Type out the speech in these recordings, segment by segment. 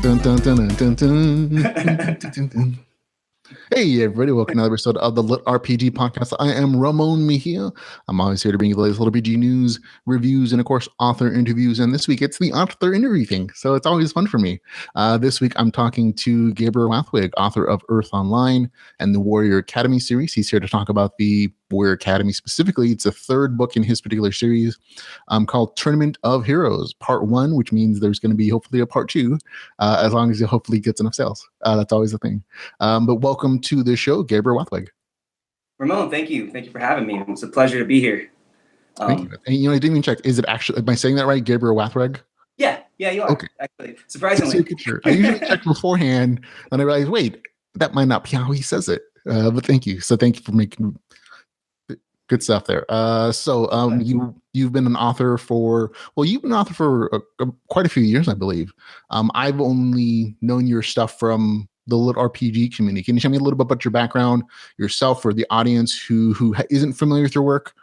Dun, dun, dun, dun, dun, dun, dun, dun, dun. Hey everybody, welcome to another episode of the LitRPG Podcast. I am Ramon Mejia. I'm always here to bring you the latest LitRPG news, reviews, and of course, author interviews. And this week, it's the author interview thing, so it's always fun for me. This week, I'm talking to Gabriel Rathweg, author of Eyrth Online and the Warrior Academy series. He's here to talk about the Warrior Academy specifically. It's the third book in his particular series called Tournament of Heroes, Part 1, which means there's going to be hopefully a Part 2, as long as it hopefully gets enough sales. That's always the thing. But welcome to the show, Gabriel Rathweg. Ramon, thank you. Thank you for having me. It's a pleasure to be here. Thank you. And I didn't even check. Is it actually, am I saying that right? Gabriel Rathweg? Yeah, you are. Okay. Actually, surprisingly. I usually check beforehand, and I realize, wait, that might not be how he says it. But thank you. So thank you for making good stuff there. You've been an author for quite a few years, I believe. I've only known your stuff from the LitRPG community. Can you tell me a little bit about your background, yourself, for the audience who isn't familiar with your work?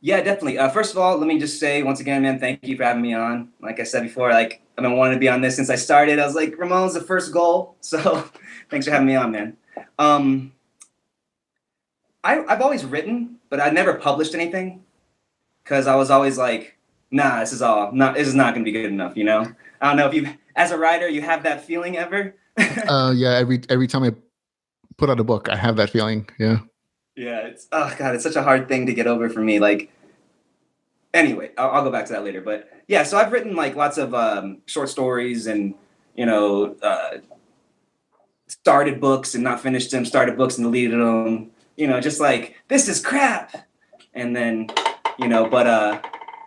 Yeah, definitely. First of all, let me just say once again, man, thank you for having me on. Like I said before, I've been wanting to be on this since I started. I was like, Ramon's the first goal. So thanks for having me on, man. I've always written, but I never published anything because I was always like, nah, this is not going to be good enough, you know? I don't know if as a writer, you have that feeling ever? Yeah, every time I put out a book, I have that feeling. Yeah. Yeah, it's such a hard thing to get over for me. Anyway, I'll go back to that later. But yeah, so I've written lots of short stories and started books and not finished them. Started books and deleted them. Just this is crap. And then but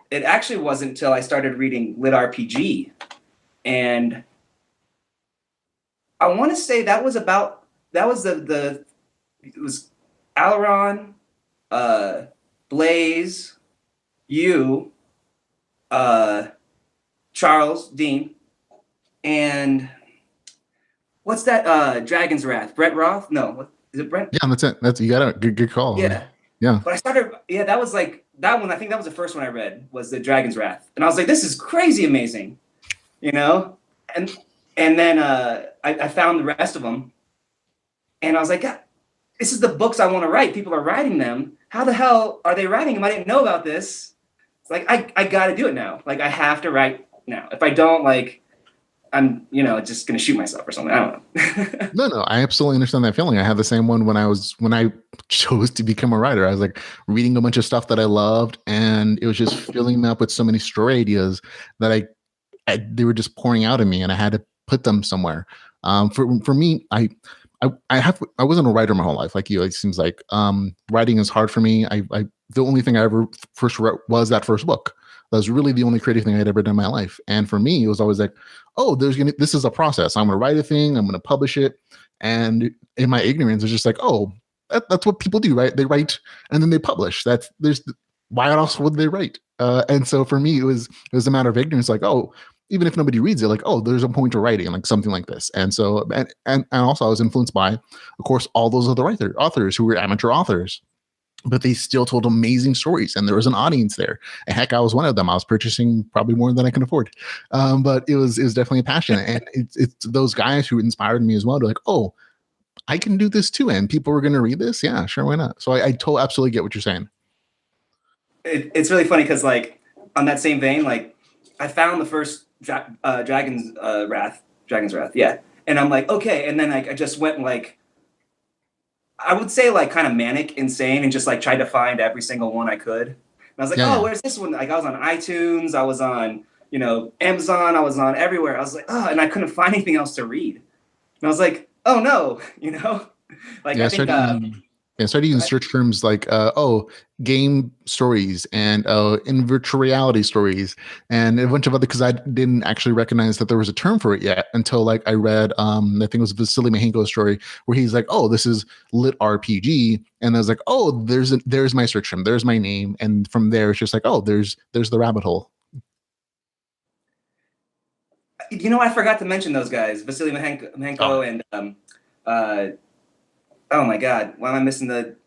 it actually wasn't until I started reading LitRPG, and I want to say it was Aileron, Blaze, you, Charles, Dean, and what's that? Dragon's Wrath, Brett Roth? No, what is it, Brent? Yeah, that's it. You got a good call. Yeah. But I started. Yeah, that was that one. I think that was the first one I read, was the Dragon's Wrath, and I was like, this is crazy amazing, and then I found the rest of them, and I was like, God, this is the books I want to write. People are writing them. How the hell are they writing them? I didn't know about this. It's I got to do it now. I have to write now. If I don't, I'm, just going to shoot myself or something. I don't know. No, I absolutely understand that feeling. I had the same one when I chose to become a writer. I was reading a bunch of stuff that I loved, and it was just filling me up with so many story ideas that they were just pouring out of me, and I had to put them somewhere. For me, I wasn't a writer my whole life like you. It seems like writing is hard for me. The only thing I ever first wrote was that first book. That was really the only creative thing I'd ever done in my life. And for me, it was always this is a process. I'm going to write a thing. I'm going to publish it. And in my ignorance, it's just that's what people do, right? They write and then they publish. Why else would they write? And so for me, it was a matter of ignorance. Even if nobody reads it, there's a point to writing, something like this. And so, and also I was influenced by, of course, all those other authors who were amateur authors, but they still told amazing stories, and there was an audience there. And heck, I was one of them. I was purchasing probably more than I can afford. But it was definitely a passion. And it's those guys who inspired me as well to I can do this too. And people were going to read this. Yeah, sure. Why not? So I absolutely get what you're saying. It's really funny because on that same vein, I found the first Dragon's Wrath. Yeah. And I'm okay. And then I just went I would say kind of manic, insane, and just tried to find every single one I could. And I was where's this one? I was on iTunes, I was on, Amazon, I was on everywhere. I was and I couldn't find anything else to read. And I was oh no, I think and started using search terms game stories and in virtual reality stories and a bunch of other, because I didn't actually recognize that there was a term for it yet until I read I think it was Vasily Mahenko's story where he's this is LitRPG, and I was there's my search term, there's my name, and from there it's just there's the rabbit hole. I forgot to mention those guys, Vasily Mahenko and oh my God, why am I missing the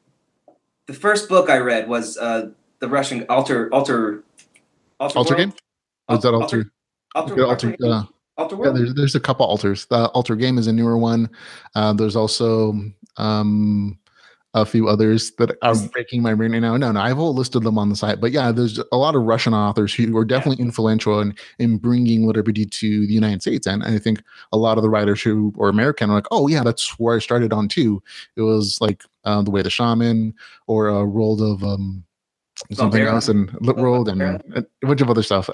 first book I read was the Russian Alter Game? Was that Alter? Alter Yeah, World? there's a couple alters. The alter game is a newer one. There's also a few others that are breaking my brain right now. No, I've all listed them on the site. But yeah, there's a lot of Russian authors who are definitely influential in bringing LitRPG to the United States. And I think a lot of the writers who are American are like, oh yeah, that's where I started on too. It was like The Way the Shaman or a World of something Vampira? else and Lit World and a bunch of other stuff,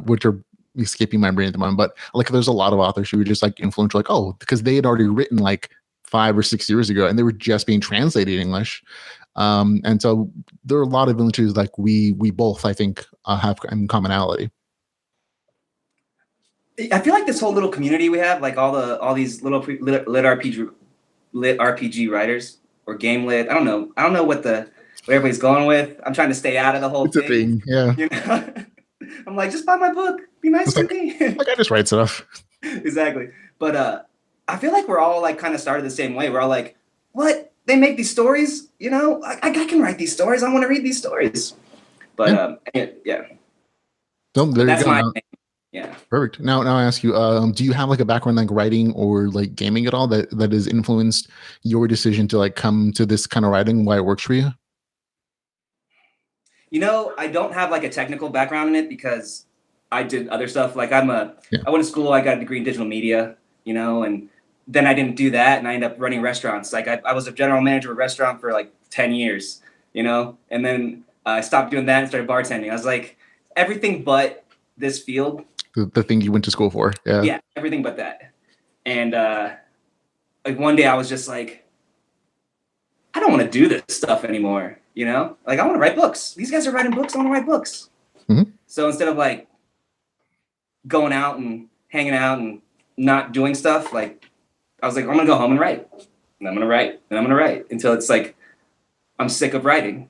which are escaping my brain at the moment. But like, there's a lot of authors who were just like influential, like, oh, because they had already written like 5 or 6 years ago and they were just being translated in English. And so there are a lot of influences like we both, I think, have in commonality. I feel like this whole little community we have, like all these little lit RPG writers or game lit. I don't know what everybody's going with. I'm trying to stay out of the whole It's a thing, yeah. You know? I'm like, just buy my book. Be nice to me. Like, I just write stuff. Exactly. But I feel like we're all like kind of started the same way. We're all like, what? They make these stories? You know, I can write these stories. I want to read these stories. But yeah. That's my thing. Yeah. Perfect. Now I ask you, do you have like a background like writing or like gaming at all that has influenced your decision to like come to this kind of writing, why it works for you? You know, I don't have like a technical background in it because I did other stuff. Like I went to school, I got a degree in digital media, you know, and then I didn't do that and I ended up running restaurants. Like I was a general manager of a restaurant for like 10 years, you know, and then I stopped doing that and started bartending. I was like, everything but this field. The thing you went to school for. Yeah. Yeah, everything but that. And like one day I was just like, I don't want to do this stuff anymore, you know? Like I want to write books. These guys are writing books, I want to write books. Mm-hmm. So instead of like going out and hanging out and not doing stuff, like I was like, I'm gonna go home and write. And I'm gonna write, and I'm gonna write until it's like I'm sick of writing.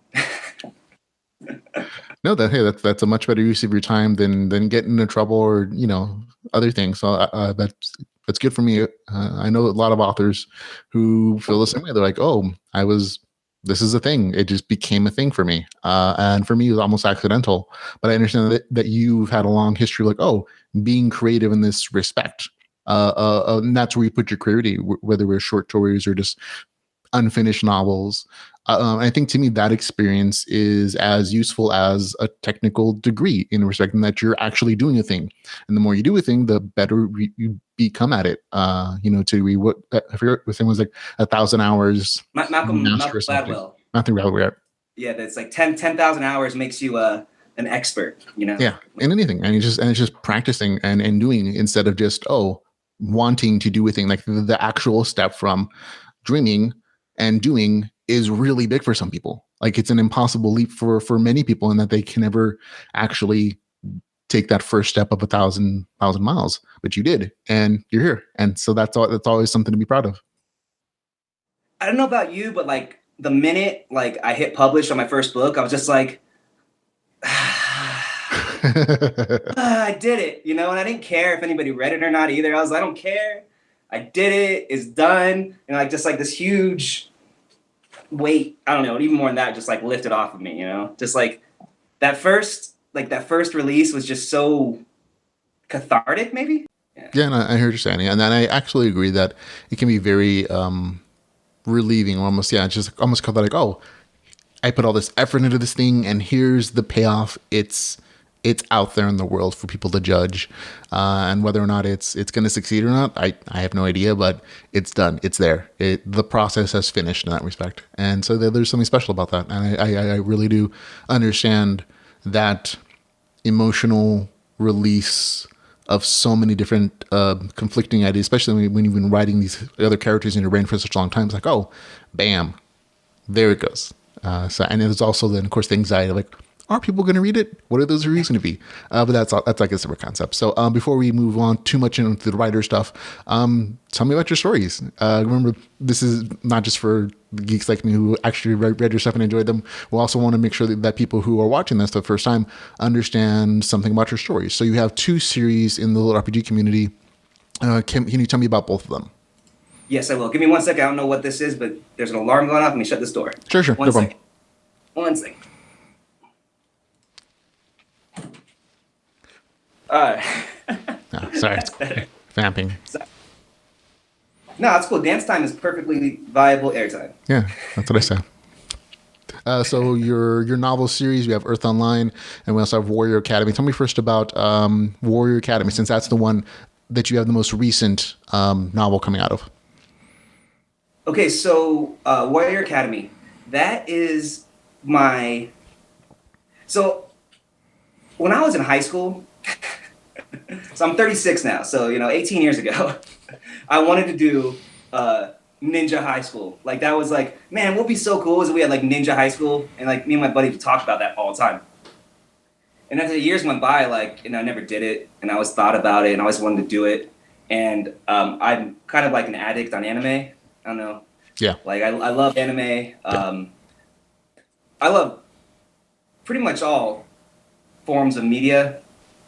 No, that's a much better use of your time than getting into trouble or, you know, other things. So that's good for me. I know a lot of authors who feel the same way. They're like, oh, this is a thing. It just became a thing for me. And for me, it was almost accidental. But I understand that you've had a long history, like, oh, being creative in this respect. And that's where you put your creativity, whether we're short stories or just unfinished novels. I think to me that experience is as useful as a technical degree in respecting that you're actually doing a thing, and the more you do a thing, the better you become at it. You know, to read what I forget what thing was like 1,000 hours. Malcolm Gladwell. Malcolm Gladwell. Yeah, that's like 10,000 hours makes you an expert. You know. Yeah, in anything, and it's just practicing and doing instead of just wanting to do a thing. Like the actual step from dreaming and doing is really big for some people. Like it's an impossible leap for many people, in that they can never actually take that first step of 1,000 miles. But you did, and you're here, and so that's always something to be proud of. I don't know about you, but like the minute like I hit publish on my first book, I was just like, I did it, you know, and I didn't care if anybody read it or not either. I don't care. I did it. It's done. And like just like this huge weight, I don't know, even more than that, just like lifted off of me, you know? Just like that first release was just so cathartic, maybe? Yeah, and I hear what you're saying. And then I actually agree that it can be very relieving, or almost, just almost cathartic. Oh, I put all this effort into this thing, and here's the payoff. It's out there in the world for people to judge, and whether or not it's going to succeed or not, I have no idea. But it's done. It's there. The process has finished in that respect, and so there's something special about that. And I really do understand that emotional release of so many different conflicting ideas, especially when you've been writing these other characters in your brain for such a long time. It's like, oh, bam, there it goes. And there's also then, of course, the anxiety, like, are people going to read it? What are those reviews going to be? But that's like a separate concept. So before we move on too much into the writer stuff, tell me about your stories. Remember, this is not just for geeks like me who actually read your stuff and enjoyed them. We also want to make sure that people who are watching this for the first time understand something about your stories. So you have 2 series in the LitRPG community. Can you tell me about both of them? Yes, I will. Give me 1 second. I don't know what this is, but there's an alarm going off. Let me shut this door. Sure. One second. 1 second. Sorry. Vamping. So, no, it's cool. Dance time is perfectly viable airtime. Yeah, that's what I said. So your novel series, we have Eyrth Online, and we also have Warrior Academy. Tell me first about Warrior Academy, since that's the one that you have the most recent novel coming out of. Okay, so Warrior Academy, that is my... So when I was in high school, so I'm 36 now, so 18 years ago, I wanted to do ninja high school. Like, that was like, man, what would be so cool is if we had like ninja high school, and like me and my buddy would talk about that all the time. And as the years went by, like, I never did it, and I always thought about it, and I always wanted to do it. And I'm kind of like an addict on anime. I don't know. Yeah. Like, I love anime. I love pretty much all forms of media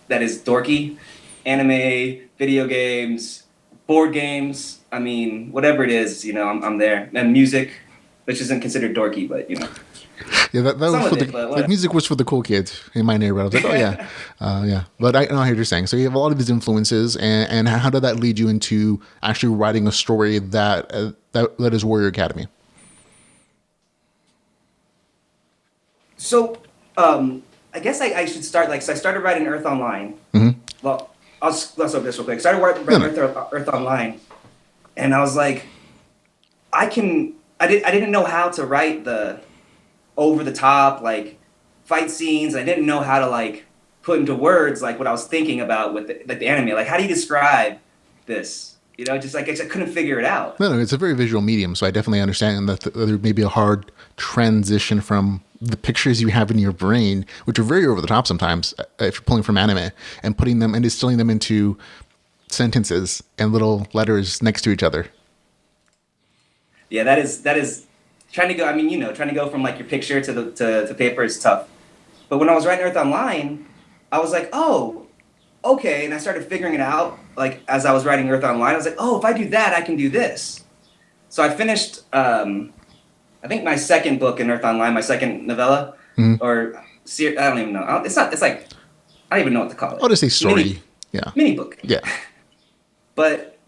that is dorky. Anime, video games, board games. I mean, whatever it is, I'm there. And music, which isn't considered dorky, but Yeah, that was for the music was for the cool kids in my neighborhood. I was like, oh yeah. But I know what you're saying. So you have a lot of these influences, and how did that lead you into actually writing a story that is Warrior Academy? So, I guess I should start, so I started writing Eyrth Online. Mm-hmm. Well, let's over this real quick. I started writing Eyrth Online, and I was like, I didn't know how to write the over the top, like, fight scenes. I didn't know how to, like, put into words, like, what I was thinking about with the anime. Like, how do you describe this? Just like, I just couldn't figure it out. No, it's a very visual medium, so I definitely understand that there may be a hard transition from the pictures you have in your brain, which are very over the top sometimes, if you're pulling from anime, and putting them and distilling them into sentences and little letters next to each other. Yeah, that is trying to go. I mean, trying to go from like your picture to paper is tough. But when I was writing Eyrth Online, I was like, oh, okay, and I started figuring it out. Like, as I was writing Eyrth Online, I was like, oh, if I do that, I can do this. So I finished, I think, my second book in Eyrth Online, my second novella, or I don't even know. It's like, I don't even know what to call it. I'll just say story. Mini book. Yeah. But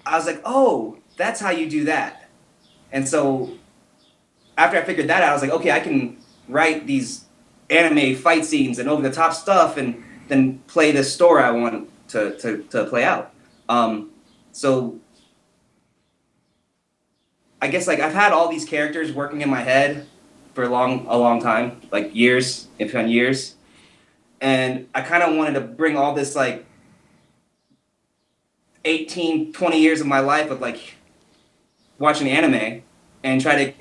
I was like, oh, that's how you do that. And so after I figured that out, I was like, okay, I can write these anime fight scenes and over the top stuff, and then play this story I want to play out. So I guess, like, I've had all these characters working in my head for a long time, like years, if not years. And I kind of wanted to bring all this, like, 18, 20 years of my life of, like, watching anime and try to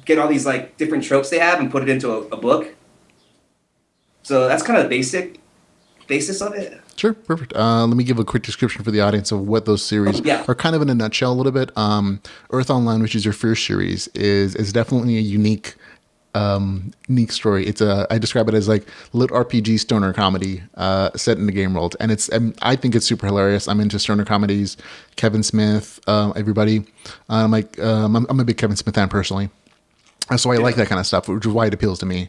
get all these, like, different tropes they have and put it into a book. So that's kind of the basis of it. Sure, perfect. Let me give a quick description for the audience of what those series are kind of in a nutshell a little bit. Eyrth Online, which is your first series, is definitely a unique story. I describe it as like LitRPG stoner comedy set in the game world, and I think it's super hilarious. I'm into stoner comedies. Kevin Smith, everybody. I'm a big Kevin Smith fan personally, so I like that kind of stuff, which is why it appeals to me.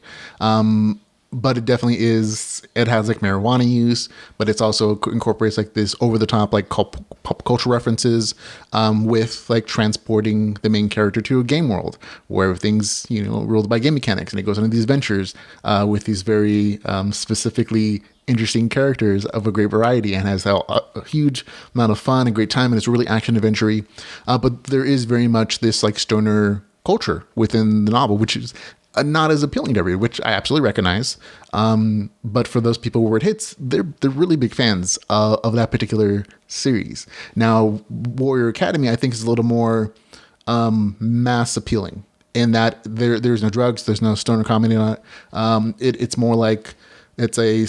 But it definitely it has like marijuana use, but it's also incorporates like this over the top, like pop culture references, with like transporting the main character to a game world where everything's, ruled by game mechanics, and it goes on these adventures, with these very, specifically interesting characters of a great variety, and has a huge amount of fun and great time. And it's really action adventure-y. But there is very much this like stoner culture within the novel, which is not as appealing to everyone, which I absolutely recognize. But for those people where it hits, they're really big fans of that particular series. Now, Warrior Academy, I think, is a little more mass appealing in that there's no drugs, there's no stoner comedy on it. It's more like it's a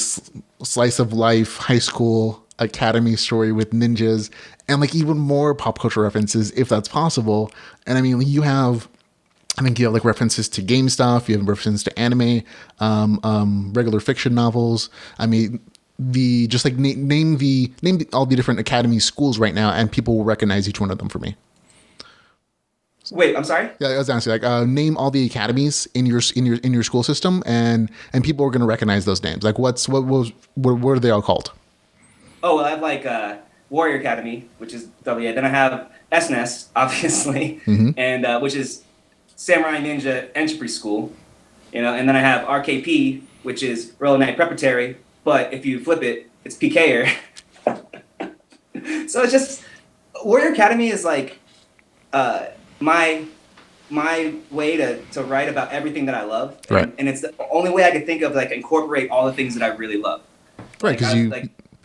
slice of life high school academy story with ninjas and like even more pop culture references, if that's possible. And I mean, I think you have like references to game stuff. You have references to anime, regular fiction novels. I mean, just like name all the different academy schools right now, and people will recognize each one of them for me. Wait, I'm sorry. Yeah, I was asking name all the academies in your school system, and people are going to recognize those names. Like what are they all called? Oh, well, I have like Warrior Academy, which is WA. Then I have SNES, obviously, and which is Samurai Ninja Entry School, and then I have RKP, which is Royal Knight Preparatory, but if you flip it, it's PKer. So it's just, Warrior Academy is like my way to write about everything that I love, and it's the only way I could think of, like, incorporate all the things that I really love. Right, because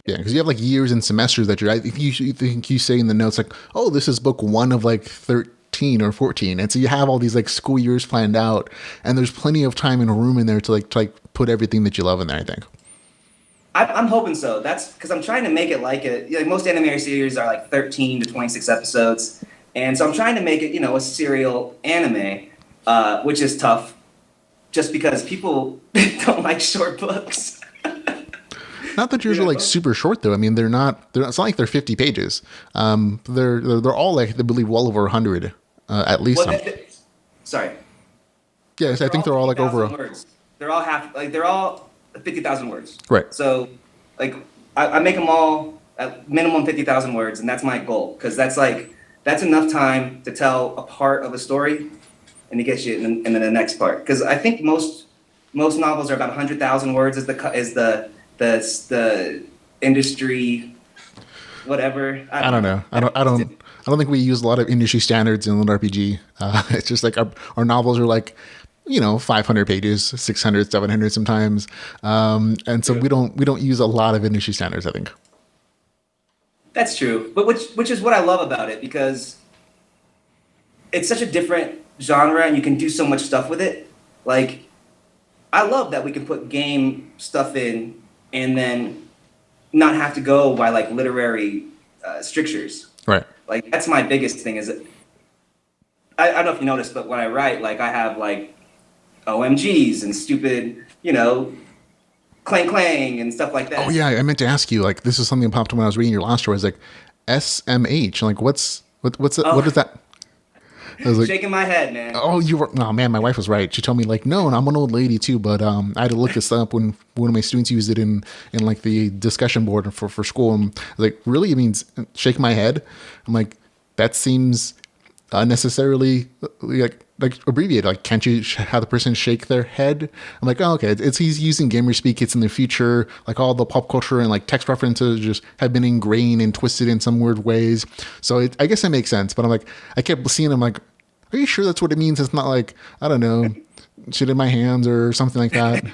because you have like years and semesters that I think you say in the notes like, oh, this is book 1 of like 13 or 14, and so you have all these like school years planned out, and there's plenty of time and room in there to put everything that you love in there. I think. I'm hoping so. That's because I'm trying to make it like most anime series are like 13 to 26 episodes, and so I'm trying to make it a serial anime, which is tough, just because people don't like short books. Not that yours are like super short though. I mean, they're not. It's not like they're 50 pages. They're all like, I believe, well over 100 at least. Sorry. Yes, I think they're all like over. Words. They're all 50,000 words. Right. So like I make them all at minimum 50,000 words, and that's my goal, because that's enough time to tell a part of a story and to get you in the next part. Because I think most novels are about 100,000 words is the industry, whatever. I don't know. I don't think we use a lot of industry standards in LitRPG. It's just like our novels are like, 500 pages, 600, 700 sometimes, and so we don't use a lot of industry standards, I think. That's true, but which is what I love about it, because it's such a different genre and you can do so much stuff with it. Like, I love that we can put game stuff in and then not have to go by like literary strictures. Right. Like, that's my biggest thing. Is that I don't know if you noticed, but when I write, like, I have like OMGs and stupid, clang clang and stuff like that. Oh yeah, I meant to ask you. Like, this is something that popped up when I was reading your last story. I was like, SMH. Like, what's that? What is that? I was like, shaking my head, man. Oh, man, my wife was right. She told me, like, no, and I'm an old lady too, but I had to look this up when one of my students used it in like the discussion board for school. And I was like, really? It means shake my head? I'm like, that seems unnecessarily like abbreviated. Like, can't you have the person shake their head? I'm like, oh, okay. He's using gamer speak. It's in the future. Like, all the pop culture and like text references just have been ingrained and twisted in some weird ways. So I guess it makes sense. But I'm like, I kept seeing him like, are you sure that's what it means? It's not like, I don't know, shit in my hands or something like that.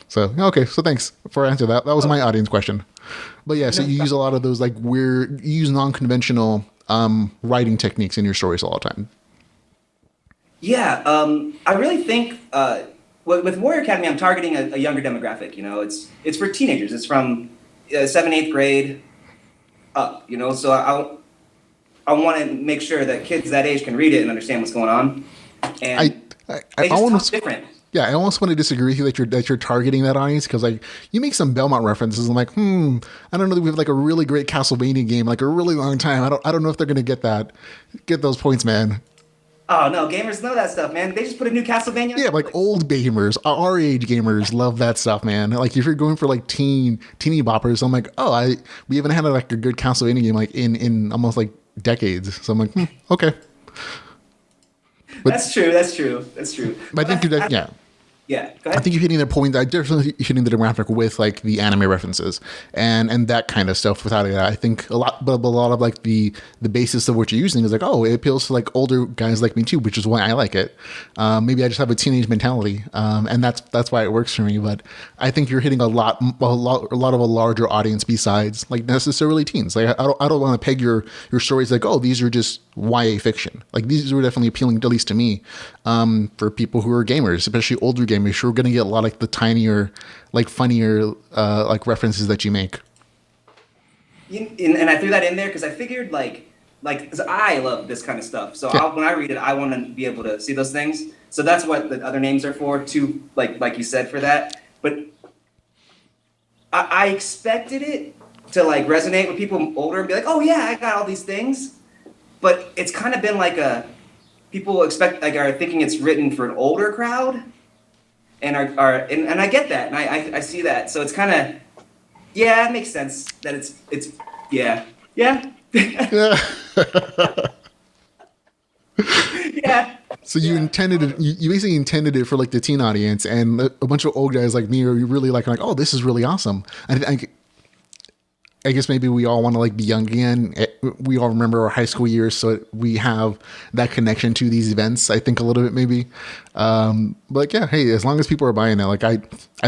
So okay. So thanks for answering that. That was my audience question. But yeah, so you use a lot of those like weird, you use non-conventional writing techniques in your stories all the time. Yeah, I really think with Warrior Academy, I'm targeting a younger demographic. It's for teenagers. It's from 7th, 8th grade up. So I want to make sure that kids that age can read it and understand what's going on. And I almost different. Yeah, I almost want to disagree with you that you're targeting that audience, because like you make some Belmont references. I'm like, I don't know that we have like a really great Castlevania game, like a really long time. I don't know if they're gonna get those points, man. Oh no, gamers know that stuff, man. They just put a new Castlevania. Yeah, like old gamers, our age gamers love that stuff, man. Like if you're going for like teeny boppers, I'm like, we haven't had like a good Castlevania game like in almost like decades. So I'm like, okay. But, that's true. But I think yeah. Yeah, go ahead. I think you're hitting the point. I definitely hitting the demographic with like the anime references and that kind of stuff. Without it, I think a lot of like the basis of what you're using is like, it appeals to like older guys like me too, which is why I like it. Maybe I just have a teenage mentality, and that's why it works for me. But I think you're hitting a lot of a larger audience besides like necessarily teens. Like I don't want to peg your stories like, these are just YA fiction. Like these are definitely appealing, at least to me, for people who are gamers, especially older gamers. You're going to get a lot of like the tinier, like funnier, like references that you make. And I threw that in there because I figured like cause I love this kind of stuff. So when I read it, I want to be able to see those things. So that's what the other names are for too. Like you said, for that. But I expected it to like resonate with people older and be like, oh yeah, I got all these things. But it's kind of been like people are thinking it's written for an older crowd. And and I get that, and I see that. So it's kind of, Yeah, it makes sense that it's yeah. Yeah. Yeah. Yeah. So you intended it. You basically intended it for like the teen audience, and a bunch of old guys like me are really like, oh, this is really awesome. I guess maybe we all want to like be young again. We all remember our high school years, so we have that connection to these events. I think a little bit maybe, but like yeah, hey, as long as people are buying it, like I'd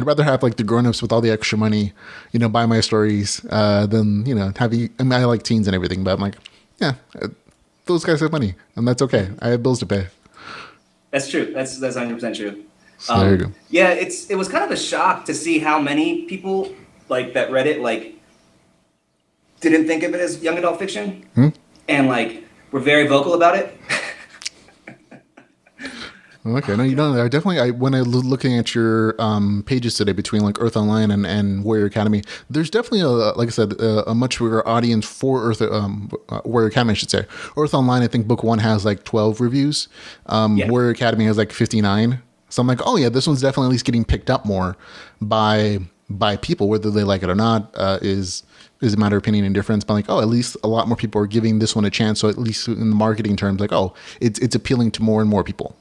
rather have like the grown-ups with all the extra money, buy my stories than having. I mean, I like teens and everything, but I'm like, yeah, those guys have money, and that's okay. I have bills to pay. That's true. That's 100% true. So there you go. Yeah, it was kind of a shock to see how many people like that read it didn't think of it as young adult fiction, and like were very vocal about it. Okay, no, you don't. I definitely. When I was looking at your pages today between like Eyrth Online and Warrior Academy, there's definitely like I said, a much bigger audience for Warrior Academy, I should say. Eyrth Online, I think book 1 has like 12 reviews. Warrior Academy has like 59. So I'm like, oh yeah, this one's definitely at least getting picked up more by people, whether they like it or not. Is a matter of opinion and difference, but like, oh, at least a lot more people are giving this one a chance. So at least in the marketing terms, like, oh, it's appealing to more and more people.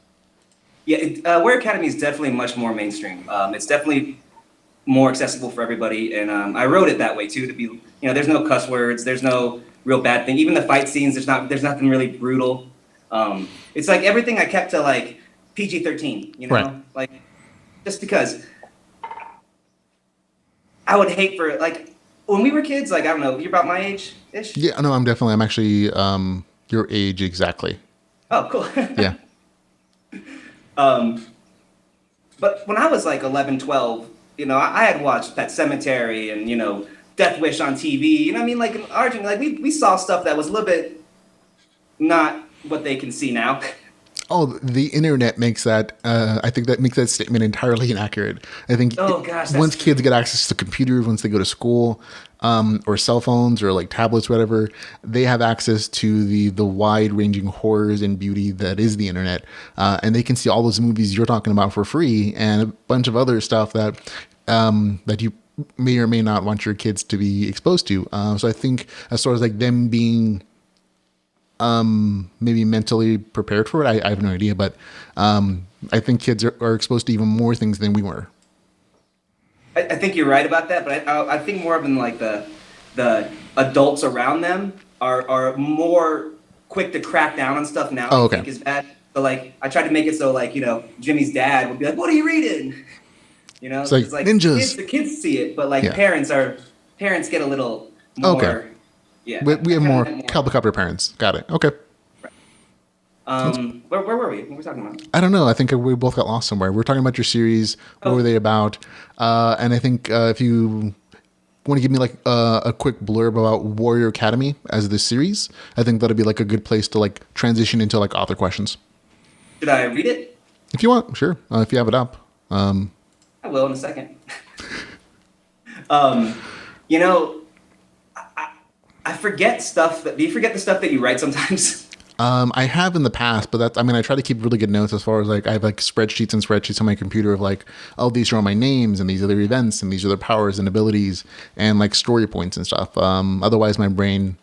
Yeah, Warrior Academy is definitely much more mainstream. It's definitely more accessible for everybody, and I wrote it that way too. To be, there's no cuss words, there's no real bad thing. Even the fight scenes, there's nothing really brutal. It's like everything I kept to like PG-13. Right. Like just because I would hate for like. When we were kids, like, I don't know, you're about my age-ish? Yeah, no, I'm actually your age exactly. Oh, cool. Yeah. But when I was like 11, 12, I had watched Pet Sematary and, Death Wish on TV. I mean, like, in Argentina, like, we saw stuff that was a little bit not what they can see now. Oh, the internet makes that. I think that makes that statement entirely inaccurate. I think once kids get access to computers, once they go to school, or cell phones or like tablets, whatever, they have access to the wide-ranging horrors and beauty that is the internet, and they can see all those movies you're talking about for free and a bunch of other stuff that that you may or may not want your kids to be exposed to. So I think as far as like them being maybe mentally prepared for it, I have no idea, but I think kids are exposed to even more things than we were. I think you're right about that, but I think more of in like the adults around them are more quick to crack down on stuff now. Oh, okay. I think is bad. But like I tried to make it so like Jimmy's dad would be like, "What are you reading?" It's like ninjas. The kids see it, but like parents get a little more. Okay. Yeah, we have more helicopter parents. Got it. Okay. Where were we? What were we talking about? I don't know. I think we both got lost somewhere. We're talking about your series. What were they about? And I think if you want to give me like a quick blurb about Warrior Academy as the series, I think that'd be like a good place to like transition into like author questions. Should I read it? If you want, sure. If you have it up. I will in a second. I forget stuff. Do you forget the stuff that you write sometimes? I have in the past, but I try to keep really good notes as far as like I have like spreadsheets and spreadsheets on my computer of like, oh, these are all my names and these are their events and these are their powers and abilities and like story points and stuff. Otherwise, my brain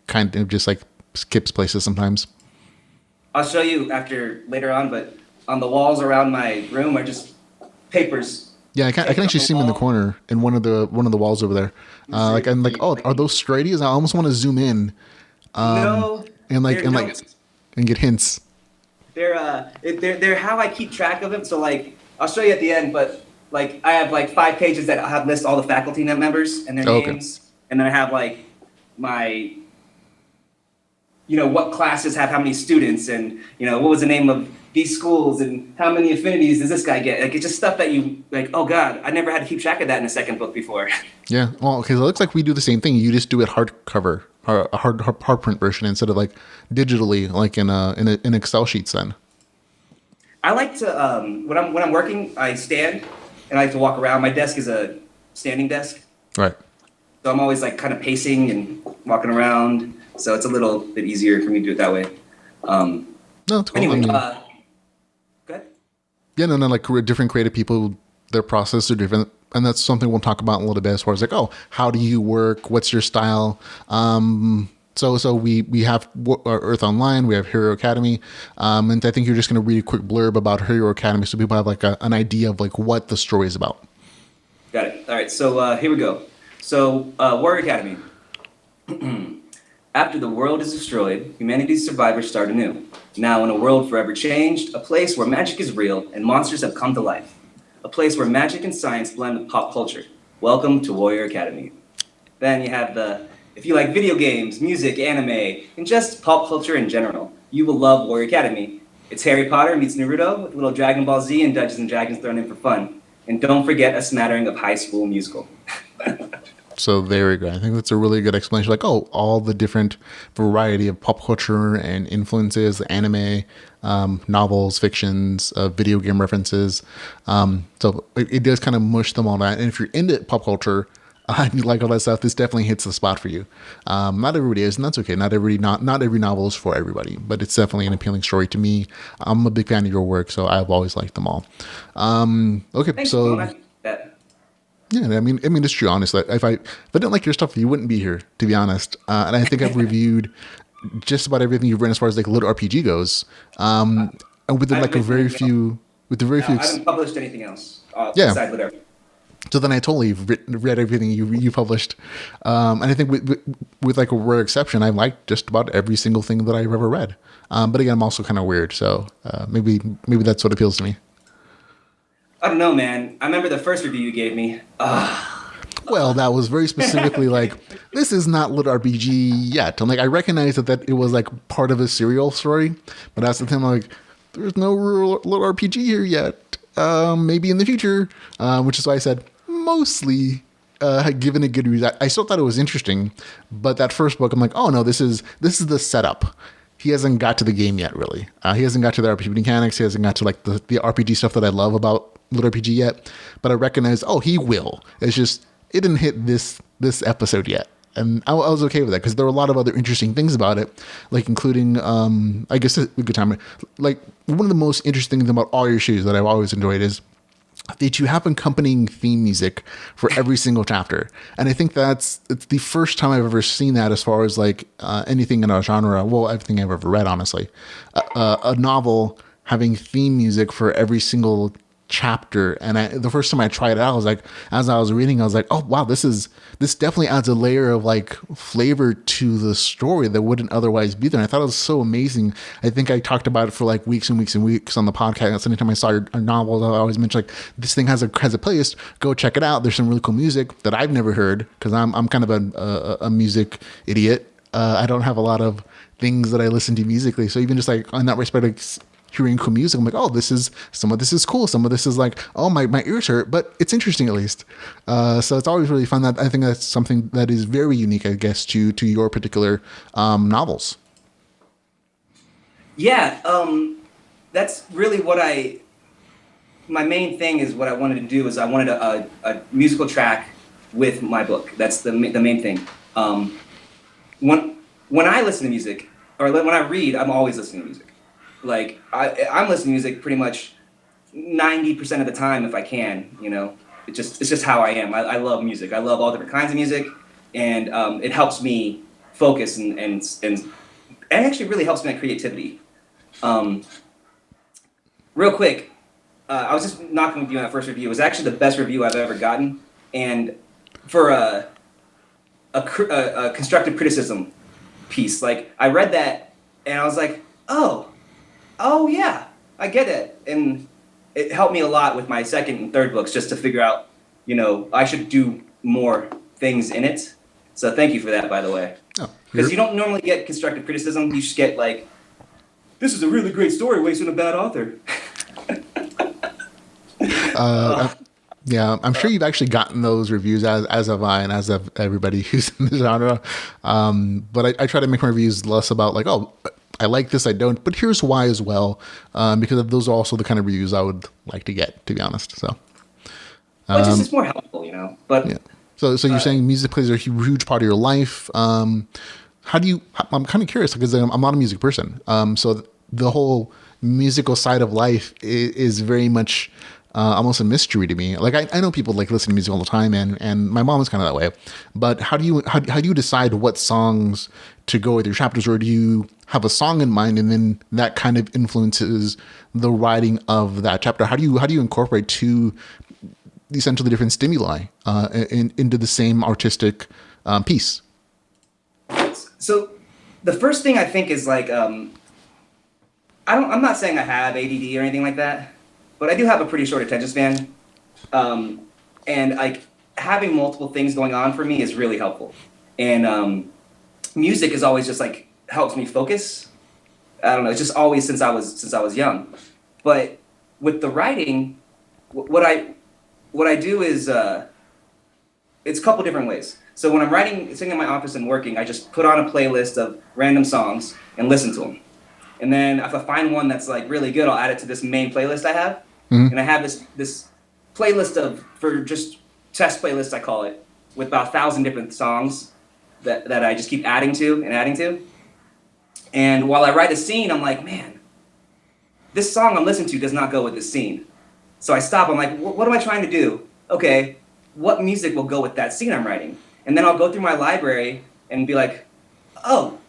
kind of just like skips places sometimes. I'll show you later on, but on the walls around my room are just papers. Yeah, I can actually see them in the corner in one of the walls over there. Are those stray ideas? I almost want to zoom in. No. And get hints. They're how I keep track of them. So like I'll show you at the end, but like I have like 5 pages that I have list all the faculty members and their names, and then I have like my what classes have how many students, and what was the name of these schools and how many affinities does this guy get? Like it's just stuff that you like. Oh God, I never had to keep track of that in a second book before. Yeah, well, because it looks like we do the same thing. You just do it hardcover, or a hard print version instead of like digitally, like in Excel sheets. Then I like to when I'm working, I stand and I like to walk around. My desk is a standing desk, right? So I'm always like kind of pacing and walking around. So it's a little bit easier for me to do it that way. No, it's cool. Anyway, go ahead. Yeah, no, like different creative people, their process are different. and that's something we'll talk about in a little bit as far as like, oh, how do you work? What's your style? So we have Eyrth Online, we have Hero Academy, and I think you're just going to read a quick blurb about Hero Academy so people have like an idea of like what the story is about. Got it. All right, so here we go. So Warrior Academy. After the world is destroyed, humanity's survivors start anew. Now in a world forever changed, a place where magic is real and monsters have come to life. A place where magic and science blend with pop culture. Welcome to Warrior Academy. Then you have if you like video games, music, anime, and just pop culture in general, you will love Warrior Academy. It's Harry Potter meets Naruto with a little Dragon Ball Z and Dungeons and Dragons thrown in for fun. And don't forget a smattering of High School Musical. So there we go. I think that's a really good explanation. Like, oh, all the different variety of pop culture and influences, anime, novels, fictions, video game references. So it does kind of mush them all that. And if you're into pop culture, you like all that stuff, this definitely hits the spot for you. Not everybody is, and that's okay. Not every novel is for everybody, but it's definitely an appealing story to me. I'm a big fan of your work, so I've always liked them all. Okay, Thanks, so. Yeah, I mean, it's true. Honestly, if I didn't like your stuff, you wouldn't be here. To be honest, and I think I've reviewed just about everything you've written as far as like LitRPG goes. And within like very few. I haven't published anything else. Yeah. Besides LitRPG. So then I totally read everything you published, and I think with like a rare exception, I liked just about every single thing that I've ever read. But again, I'm also kind of weird, so maybe that's what appeals to me. I don't know, man. I remember the first review you gave me. Well, that was very specifically like, this is not LitRPG yet. And like, I recognized that it was like part of a serial story, but that's the thing. I'm like, there's no real LitRPG here yet. Maybe in the future, which is why I said mostly given a good reason. I still thought it was interesting, but that first book, I'm like, oh no, this is the setup. He hasn't got to the game yet, really. He hasn't got to the RPG mechanics. He hasn't got to like the RPG stuff that I love about LitRPG yet. But I recognize, oh, he will. It's just it didn't hit this episode yet, and I was okay with that because there were a lot of other interesting things about it, like including I guess a good time. Like one of the most interesting things about all your shoes that I've always enjoyed is that you have accompanying theme music for every single chapter. And I think it's the first time I've ever seen that as far as like anything in a genre. Well, everything I've ever read, honestly, a novel having theme music for every single chapter. And the first time I tried it out, I was like, as I was reading, I was like, oh wow, this definitely adds a layer of like flavor to the story that wouldn't otherwise be there. And I thought it was so amazing. I think I talked about it for like weeks and weeks and weeks on the podcast. Anytime I saw a novel, I always mention like, this thing has a playlist, go check it out. There's some really cool music that I've never heard because I'm kind of a music idiot. I don't have a lot of things that I listen to musically. So even just like on that respect, like, hearing cool music, I'm like, oh, some of this is cool. Some of this is like, oh, my ears hurt, but it's interesting at least. So it's always really fun. That I think that's something that is very unique, I guess, to your particular novels. Yeah, that's really what my main thing is what I wanted to do is I wanted a musical track with my book. That's the main thing. When I listen to music, or when I read, I'm always listening to music. Like I'm listening to music pretty much 90% of the time if I can, you know. It's just how I am. I love music. I love all different kinds of music, and it helps me focus and actually really helps my creativity. Real quick, I was just knocking with you on that first review. It was actually the best review I've ever gotten, and for a constructive criticism piece, like I read that and I was like, oh yeah, I get it. And it helped me a lot with my second and third books just to figure out, you know, I should do more things in it. So thank you for that, by the way. Because you don't normally get constructive criticism. You just get like, this is a really great story wasting a bad author. Yeah, I'm sure you've actually gotten those reviews as have I and as have everybody who's in the genre. But I try to make my reviews less about like, oh, I like this, I don't, but here's why as well, because those are also the kind of reviews I would like to get, to be honest. So, it's more helpful, you know. But yeah. So you're saying music plays a huge part of your life. How do you? I'm kind of curious because I'm not a music person. So the whole musical side of life is very much almost a mystery to me. Like I know people like listen to music all the time, and my mom is kind of that way. But how do you decide what songs to go with your chapters, or do you have a song in mind and then that kind of influences the writing of that chapter? How do you incorporate two essentially different stimuli into the same artistic piece? So the first thing I think is like I'm not saying I have ADD or anything like that, but I do have a pretty short attention span, and like having multiple things going on for me is really helpful. And music is always just like helps me focus. I don't know, it's just always since I was young. But with the writing, what I do is it's a couple different ways. So when I'm sitting in my office and working, I just put on a playlist of random songs and listen to them. And then if I find one that's like really good, I'll add it to this main playlist I have. Mm-hmm. And I have this playlist for just test playlist, I call it, with about 1,000 different songs that I just keep adding to. And while I write a scene, I'm like, man, this song I'm listening to does not go with this scene. So I stop. I'm like, what am I trying to do? Okay, what music will go with that scene I'm writing? And then I'll go through my library and be like, oh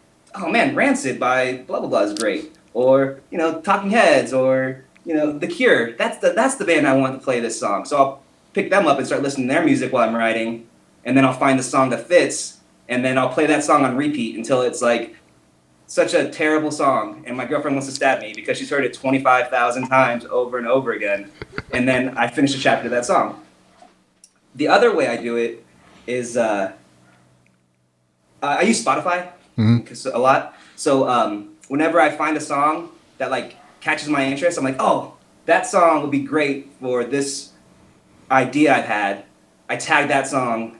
man, Rancid by blah blah blah is great, or Talking Heads, or The Cure. That's the band I want to play this song. So I'll pick them up and start listening to their music while I'm writing, and then I'll find the song that fits, and then I'll play that song on repeat until it's like such a terrible song, and my girlfriend wants to stab me because she's heard it 25,000 times over and over again, and then I finish a chapter of that song. The other way I do it is I use Spotify a lot. So whenever I find a song that like catches my interest, I'm like, oh, that song would be great for this idea I've had. I tag that song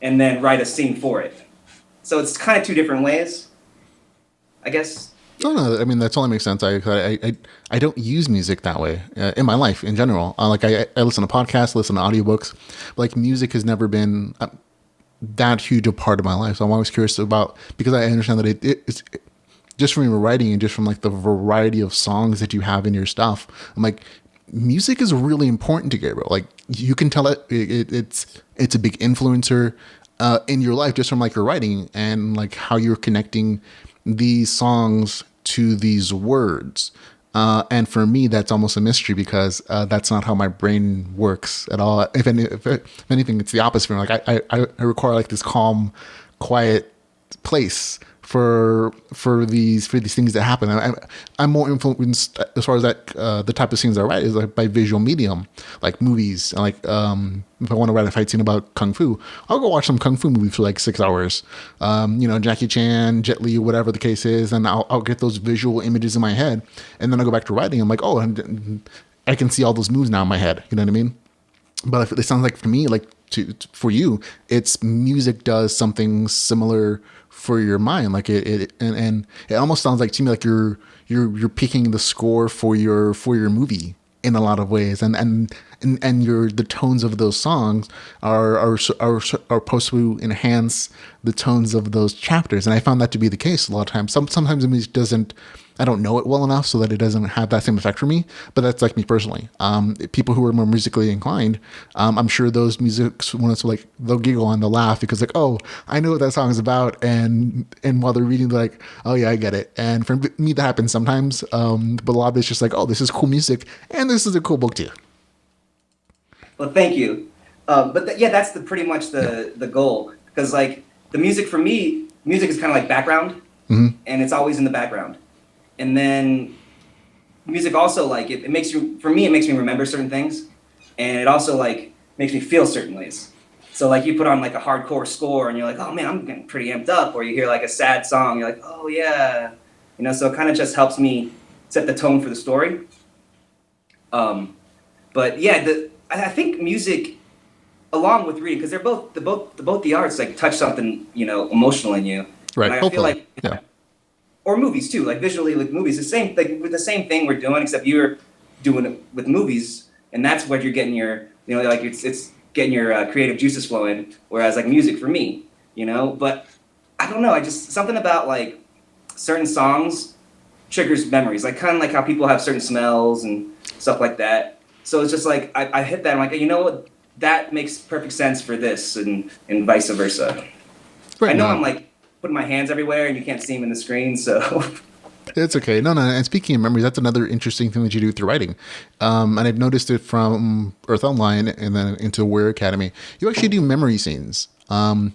and then write a scene for it. So it's kind of two different ways, I guess. No, I mean that totally makes sense. I don't use music that way in my life in general. Like I listen to podcasts, listen to audiobooks, but like music has never been that huge a part of my life. So I'm always curious about, because I understand that it's just from your writing and just from like the variety of songs that you have in your stuff. I'm like, music is really important to Gabriel. Like you can tell it's a big influencer in your life just from like your writing and like how you're connecting these songs to these words. And for me, that's almost a mystery because that's not how my brain works at all. If anything, it's the opposite. Like I require like this calm, quiet place for these things that happen. I'm more influenced as far as that the type of scenes I write is like by visual medium, like movies. Like if I want to write a fight scene about kung fu, I'll go watch some kung fu movies for like 6 hours. Jackie Chan, Jet Li, whatever the case is, and I'll get those visual images in my head, and then I go back to writing. I'm like, oh, and I can see all those moves now in my head. You know what I mean? But it sounds like for me, like for you, it's music does something similar for your mind. Like it almost sounds like to me like you're picking the score for your movie in a lot of ways, and the tones of those songs are supposed to enhance the tones of those chapters. And I found that to be the case a lot of times. Sometimes the music doesn't. I don't know it well enough so that it doesn't have that same effect for me, but that's like me personally. People who are more musically inclined, I'm sure those musics, when it's like, they'll giggle and they'll laugh because like, oh, I know what that song is about. And while they're reading, they're like, oh yeah, I get it. And for me, that happens sometimes. But a lot of it's just like, oh, this is cool music and this is a cool book too. Well, thank you. But that's pretty much the goal. Because like the music for me, music is kind of like background, and it's always in the background. And then music also, like, it makes me remember certain things. And it also, like, makes me feel certain ways. So, like, you put on, like, a hardcore score and you're like, oh, man, I'm getting pretty amped up. Or you hear, like, a sad song, you're like, oh, yeah. So it kind of just helps me set the tone for the story. But, yeah, I think music, along with reading, because they're both the arts, like, touch something, emotional in you. Right, and I hopefully, feel like, yeah. Or movies too, like visually, like movies. The same thing we're doing, except you're doing it with movies, and that's what you're getting your, like it's getting your creative juices flowing. Whereas like music for me, But I don't know. I just something about like certain songs triggers memories, like kind of like how people have certain smells and stuff like that. So it's just like I hit that. I'm like, you know what? That makes perfect sense for this, and vice versa. Right, I know no. I'm like putting my hands everywhere, and you can't see them in the screen, so. It's okay. No. And speaking of memories, that's another interesting thing that you do through writing. And I've noticed it from Eyrth Online and then into Warrior Academy. You actually do memory scenes,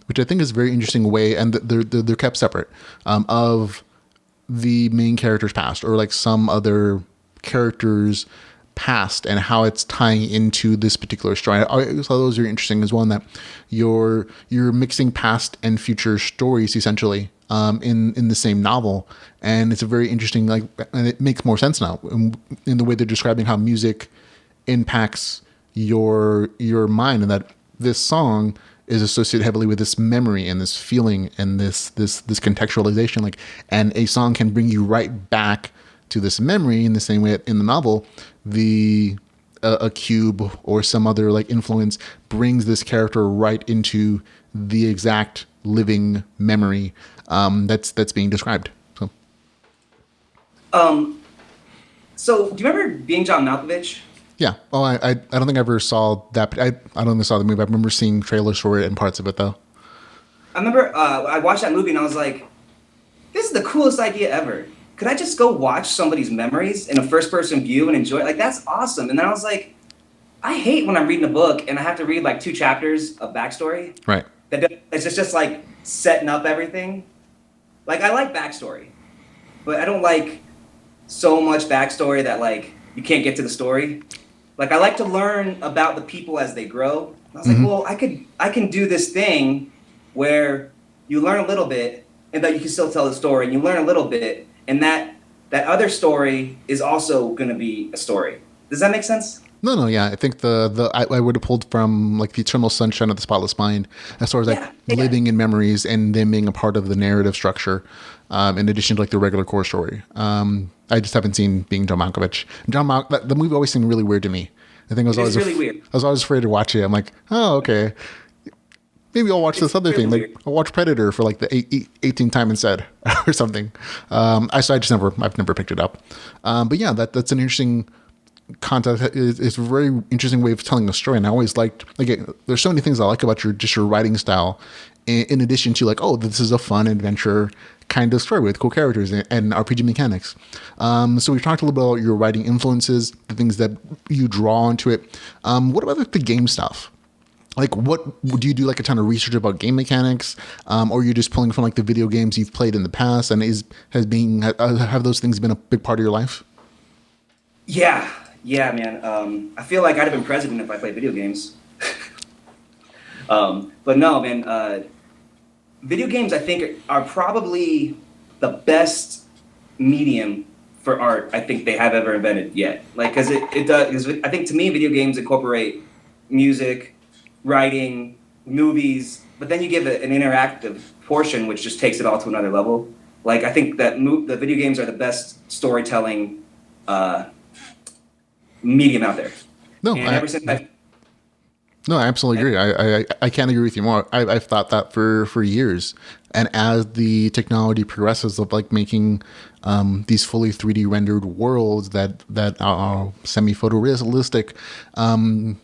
which I think is a very interesting way, and they're kept separate of the main character's past or like some other character's past and how it's tying into this particular story. I thought those are interesting as well, in that you're mixing past and future stories essentially in the same novel, and it's a very interesting, like, and it makes more sense now in the way they're describing how music impacts your mind, and that this song is associated heavily with this memory and this feeling and this contextualization, like, and a song can bring you right back to this memory in the same way in the novel a cube or some other like influence brings this character right into the exact living memory that's being described. So do you remember Being John Malkovich? Yeah. Oh, I don't think I ever saw that. I don't think I saw the movie. I remember seeing trailers for it and parts of it though. I remember I watched that movie and I was like, this is the coolest idea ever. Could I just go watch somebody's memories in a first-person view and enjoy it? Like, that's awesome. And then I was like, I hate when I'm reading a book and I have to read like 2 chapters of backstory. Right. It's just like setting up everything. Like, I like backstory, but I don't like so much backstory that like you can't get to the story. Like, I like to learn about the people as they grow. I was like, well, I can do this thing where you learn a little bit and that you can still tell the story, and you learn a little bit, and that other story is also going to be a story. Does that make sense? No, yeah. I think I would have pulled from like the Eternal Sunshine of the Spotless Mind as far as like living in memories and them being a part of the narrative structure, in addition to like the regular core story. I just haven't seen Being John Malkovich. The movie always seemed really weird to me. I think I was always really weird. I was always afraid to watch it. I'm like, oh, okay. Maybe I'll watch this other thing. Like, I'll watch Predator for like the 18th time instead, or something. I've never picked it up. But yeah, that's an interesting concept. It's a very interesting way of telling a story. And I always liked, like, there's so many things I like about your writing style, in addition to like, oh, this is a fun adventure kind of story with cool characters and RPG mechanics. So we've talked a little bit about your writing influences, the things that you draw into it. What about like the game stuff? Like, what do you do? Like a ton of research about game mechanics, or you're just pulling from like the video games you've played in the past? And have those things been a big part of your life? Yeah, man. I feel like I'd have been president if I played video games. But no, man. Video games, I think, are probably the best medium for art I think they have ever invented yet. Like, because it does. I think to me, video games incorporate music, writing, movies, but then you give it an interactive portion, which just takes it all to another level. Like, I think that the video games are the best storytelling medium out there. No, I absolutely agree. I can't agree with you more. I've thought that for years. And as the technology progresses of like making these fully 3D rendered worlds that are semi-photorealistic,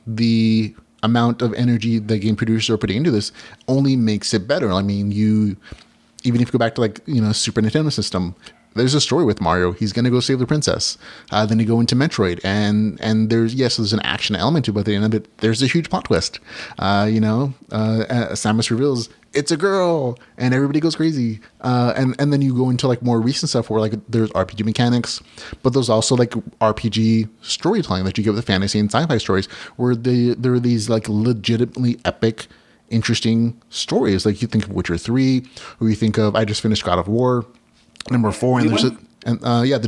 the amount of energy that game producers are putting into this only makes it better. I mean, even if you go back to like, Super Nintendo system, there's a story with Mario. He's going to go save the princess. Then you go into Metroid, and there's an action element to it, but at the end of it, there's a huge plot twist. Samus reveals it's a girl, and everybody goes crazy. And then you go into like more recent stuff where like there's RPG mechanics, but there's also like RPG storytelling that you get with fantasy and sci-fi stories, where there are these like legitimately epic, interesting stories. Like you think of Witcher 3, or you think of, I just finished God of War number 4, and the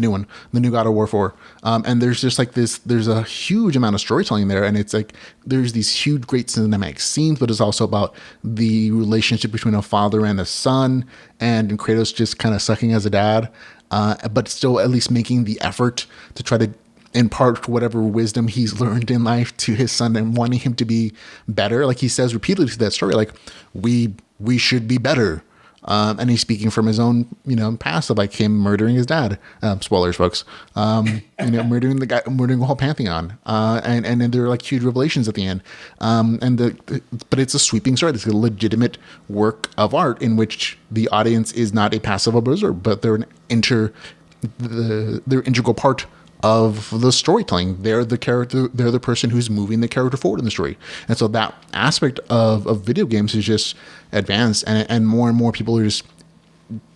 new one, the new God of War 4. And there's just like there's a huge amount of storytelling there, and it's like there's these huge, great cinematic scenes, but it's also about the relationship between a father and a son, and Kratos just kind of sucking as a dad, but still at least making the effort to try to impart whatever wisdom he's learned in life to his son and wanting him to be better. Like he says repeatedly to that story, like we should be better. and he's speaking from his own, past of like him murdering his dad. Spoilers, folks. Murdering the guy, murdering the whole pantheon. And then there are like huge revelations at the end. But it's a sweeping story. It's a legitimate work of art in which the audience is not a passive observer, but they're they're integral part of the storytelling. They're the character. They're the person who's moving the character forward in the story. And so that aspect of video games is just advanced, and more people are just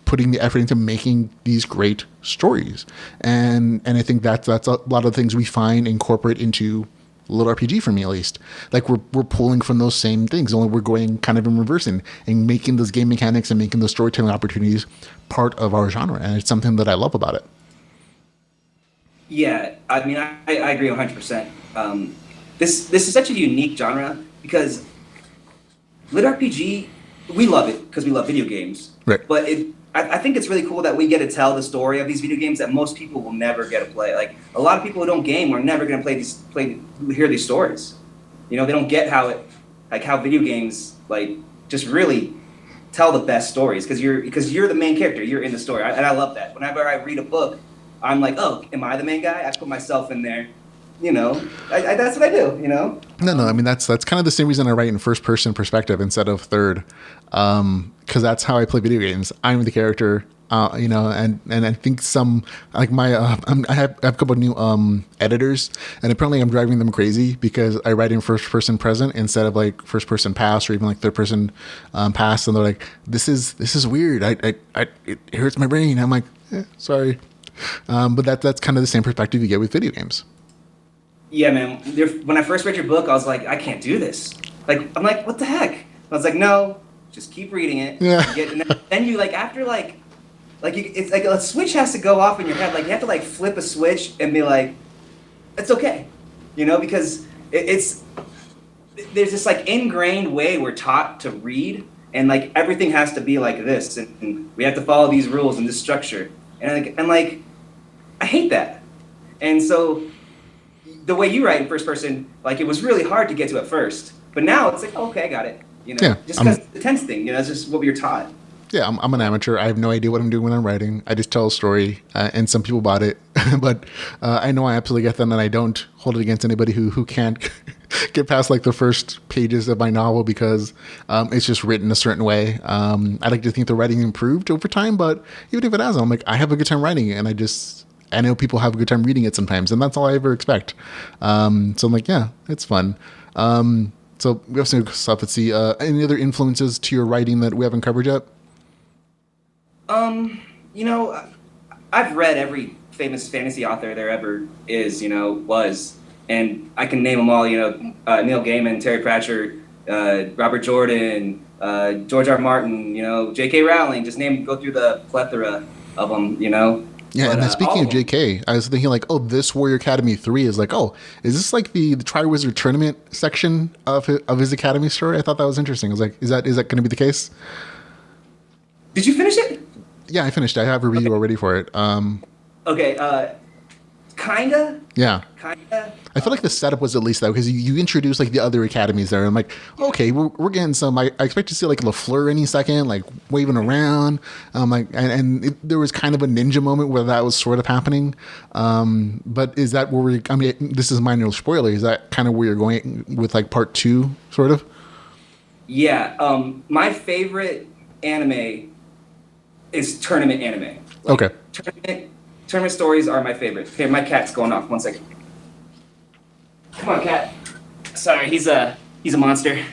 putting the effort into making these great stories. And I think that's a lot of things we find incorporate into LitRPG, for me at least. Like we're pulling from those same things, only we're going kind of in reverse and making those game mechanics and making those storytelling opportunities part of our genre. And it's something that I love about it. Yeah, I mean, I agree 100%. This is such a unique genre because LitRPG, we love it because we love video games. Right. But I think it's really cool that we get to tell the story of these video games that most people will never get to play. Like a lot of people who don't game are never going to hear these stories. They don't get how video games like just really tell the best stories because you're the main character. You're in the story, and I love that. Whenever I read a book, I'm like, oh, am I the main guy? I put myself in there. That's what I do. No. I mean, that's kind of the same reason I write in first person perspective instead of third, because that's how I play video games. I'm the character, and I think some like I have a couple of new editors, and apparently I'm driving them crazy because I write in first person present instead of like first person past or even like third person past, and they're like, this is weird. It hurts my brain. I'm like, sorry. But that's kind of the same perspective you get with video games. Yeah, man. When I first read your book, I was like, I can't do this. I'm like, what the heck? I was like, no, just keep reading it. Yeah. Then you it's like a switch has to go off in your head. Like you have to like flip a switch and be like, it's okay, because there's this like ingrained way we're taught to read, and like everything has to be like this, and we have to follow these rules and this structure. And I hate that. And so the way you write in first person, like it was really hard to get to at first, but now it's like, okay, I got it. Just because the tense thing, it's just what we were taught. Yeah, I'm an amateur. I have no idea what I'm doing when I'm writing. I just tell a story, and some people bought it, but I know I absolutely get them, and I don't hold it against anybody who can't get past like the first pages of my novel because it's just written a certain way. I like to think the writing improved over time, but even if it hasn't, I'm like, I have a good time writing it, and I know people have a good time reading it sometimes, and that's all I ever expect. So I'm like, yeah, it's fun. So we have some stuff. Let's see. Any other influences to your writing that we haven't covered yet? I've read every famous fantasy author there ever is, was, and I can name them all, Neil Gaiman, Terry Pratchett, Robert Jordan, George R. Martin, J.K. Rowling, go through the plethora of them, Yeah, but, and then speaking of JK, I was thinking like, oh, this Warrior Academy 3 is like, oh, is this like the Triwizard Tournament section of his Academy story? I thought that was interesting. I was like, is that going to be the case? Did you finish it? Yeah, I finished. I have a review already for it. Okay, kinda? Yeah. Kinda? I feel like the setup was at least that because you introduced like the other academies there. I'm like, okay, we're getting some. I expect to see like LaFleur any second, like waving around. There was kind of a ninja moment where that was sort of happening. But is that where this is minor spoiler. Is that kind of where you're going with like part 2, sort of? Yeah. My favorite anime is tournament anime. Okay. Tournament stories are my favorite. Okay, my cat's going off. 1 second. Come on, cat. Sorry, he's a monster.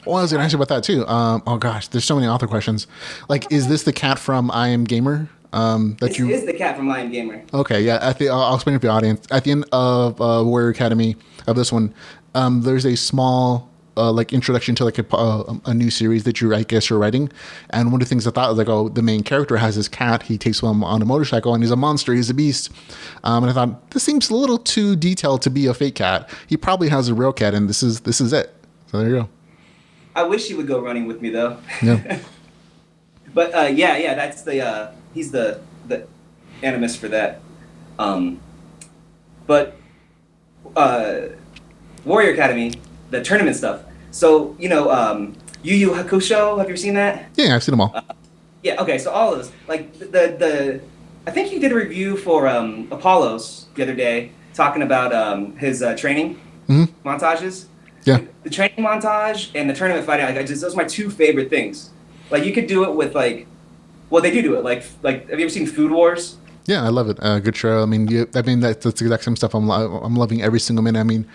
Well, I was going to ask you about that too. Oh gosh, there's so many author questions. Like, is this the cat from I Am Gamer? This is the cat from I Am Gamer. Okay, yeah. I'll explain it to the audience. At the end of Warrior Academy of this one, there's a small like introduction to like a new series that I guess you're writing, and one of the things I thought was like, oh, the main character has this cat. He takes him on a motorcycle, and he's a monster. He's a beast. And I thought this seems a little too detailed to be a fake cat. He probably has a real cat, and this is it. So there you go. I wish he would go running with me though. Yeah. But yeah, that's he's the animus for that. But Warrior Academy, the tournament stuff. So, Yu Yu Hakusho, have you seen that? Yeah, I've seen them all. Yeah, okay, so all of those. Like, I think he did a review for Apollos the other day, talking about his training montages. Yeah. The training montage and the tournament fighting, like, those are my two favorite things. Like, you could do it with, like, well, they do it. Like, have you ever seen Food Wars? Yeah, I love it. Good show. I mean, that's the exact same stuff. I'm loving every single minute. I mean,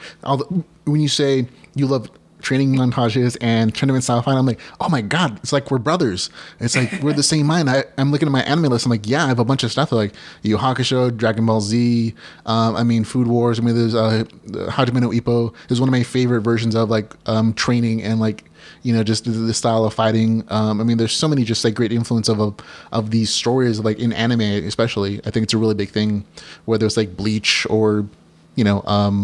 when you say you love training montages and tournament style fight, I'm like, oh my god, it's like we're brothers. It's like we're the same mind. I'm looking at my anime list. I'm like, yeah, I have a bunch of stuff like Yu Hakusho, Dragon Ball Z. I mean, Food Wars. I mean, there's Hajime no Ippo is one of my favorite versions of like training and like, you know, just the style of fighting. I mean, there's so many just like great influence of these stories, like in anime especially. I think it's a really big thing, whether it's like Bleach or, you know,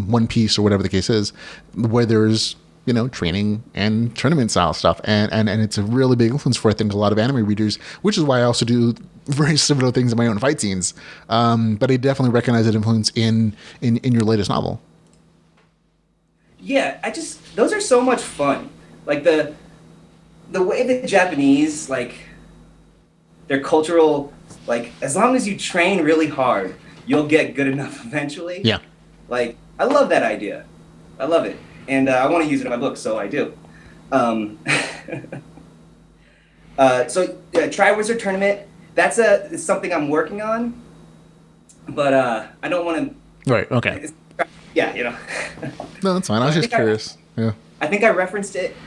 One Piece or whatever the case is, where there's, you know, training and tournament style stuff, and it's a really big influence for, I think, a lot of anime readers, which is why I also do very similar things in my own fight scenes. But I definitely recognize that influence in your latest novel. Yeah, those are so much fun. Like the way the Japanese, like, their cultural, like, as long as you train really hard, you'll get good enough eventually. Yeah. Like, I love that idea. I love it. And I want to use it in my book, so I do. Triwizard Tournament, it's something I'm working on, but I don't want to... Right, okay. Yeah, you know. No, that's fine. I was just curious. Yeah. I think I referenced it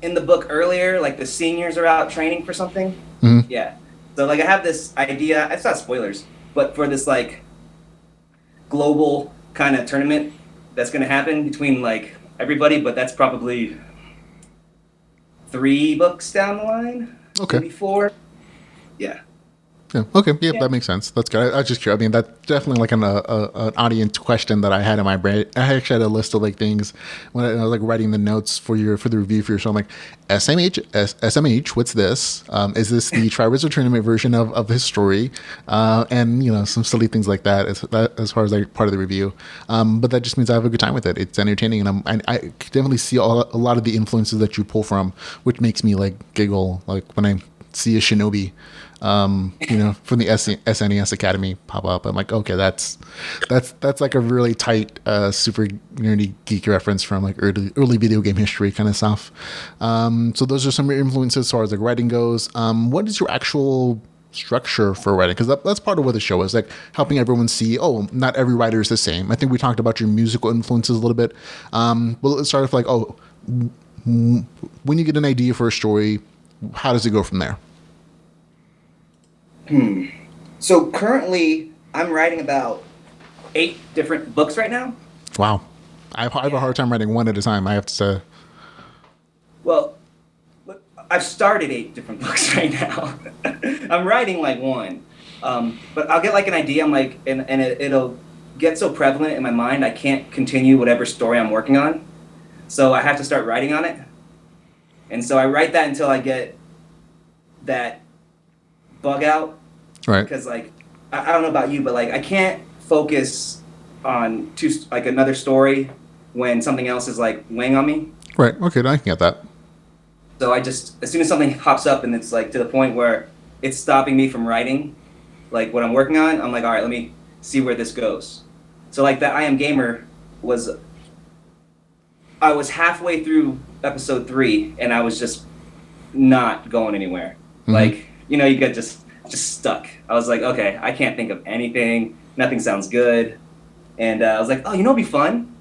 in the book earlier, like the seniors are out training for something. Mm-hmm. Yeah. So, like, I have this idea, it's not spoilers, but for this, like, global kind of tournament that's going to happen between, like, everybody, but that's probably 3 books down the line. Okay. Maybe 4. Yeah. Yeah. Okay. Yeah, that makes sense. That's good. I was just curious. I mean, that's definitely like an audience question that I had in my brain. I actually had a list of like things when I was like writing the notes for the review for your show. I'm like, SMH, what's this? Is this the Triwizard Tournament version of his story? And, you know, some silly things like that as far as like part of the review. But that just means I have a good time with it. It's entertaining, and I definitely see a lot of the influences that you pull from, which makes me like giggle like when I see a shinobi, you know, from the SNES Academy pop up. I'm like, okay, that's like a really tight, super nerdy geek reference from like early video game history kind of stuff. So those are some of your influences as far as like writing goes. What is your actual structure for writing? Because that's part of what the show is, like helping everyone see, oh, not every writer is the same. I think we talked about your musical influences a little bit. Well, let's start off like, when you get an idea for a story, how does it go from there? So currently, I'm writing about 8 different books right now. Wow. I have a hard time writing one at a time, I have to say. Well, look, I've started 8 different books right now. I'm writing like one. But I'll get like an idea, I'm like, and it'll get so prevalent in my mind, I can't continue whatever story I'm working on. So I have to start writing on it. And so I write that until I get that bug out. Right. Because, like, I don't know about you, but, like, I can't focus on another story when something else is, like, weighing on me. Right. Okay, I can get that. So I just, as soon as something pops up and it's, like, to the point where it's stopping me from writing, like, what I'm working on, I'm like, all right, let me see where this goes. So, like, that I Am Gamer I was halfway through episode 3, and I was just not going anywhere. Mm-hmm. Like, you know, you get just stuck. I was like, okay, I can't think of anything. Nothing sounds good. And I was like, oh, you know what'd be fun?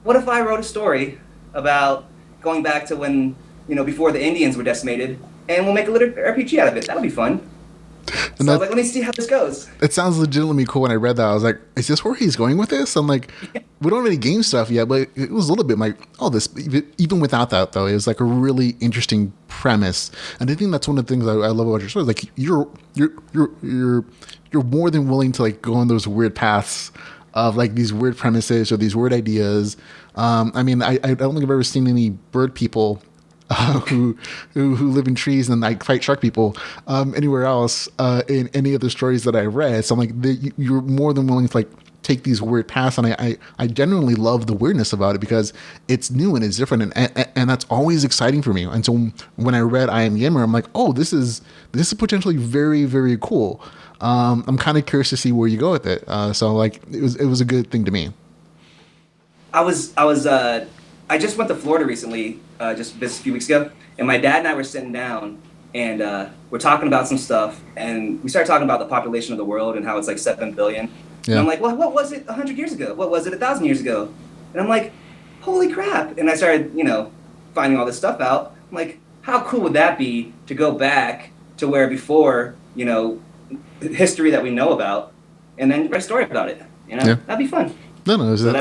What if I wrote a story about going back to when, you know, before the Indians were decimated, and we'll make a LitRPG out of it. That'll be fun. So I was like, let me see how this goes. It sounds legitimately cool when I read that. I was like, is this where he's going with this? I'm like, we don't have any game stuff yet, but it was a little bit like, oh, this, even without that though, it was like a really interesting premise. And I think that's one of the things I love about your story. Like you're more than willing to like go on those weird paths of like these weird premises or these weird ideas. I mean, I don't think I've ever seen any bird people who live in trees and like fight shark people anywhere else in any of the stories that I read. So I'm like, you're more than willing to like take these weird paths, and I genuinely love the weirdness about it because it's new and it's different, and that's always exciting for me. And so when I read I Am Gamer, I'm like, oh, this is potentially very, very cool. I'm kind of curious to see where you go with it. So like it was a good thing to me. I just went to Florida recently, just a few weeks ago, and my dad and I were sitting down, and we're talking about some stuff, and we started talking about the population of the world and how it's like 7 billion. Yeah. And I'm like, well, what was it 100 years ago? What was it 1,000 years ago? And I'm like, holy crap. And I started, finding all this stuff out. I'm like, how cool would that be to go back to where before, history that we know about, and then write a story about it. Yeah. That'd be fun. No. So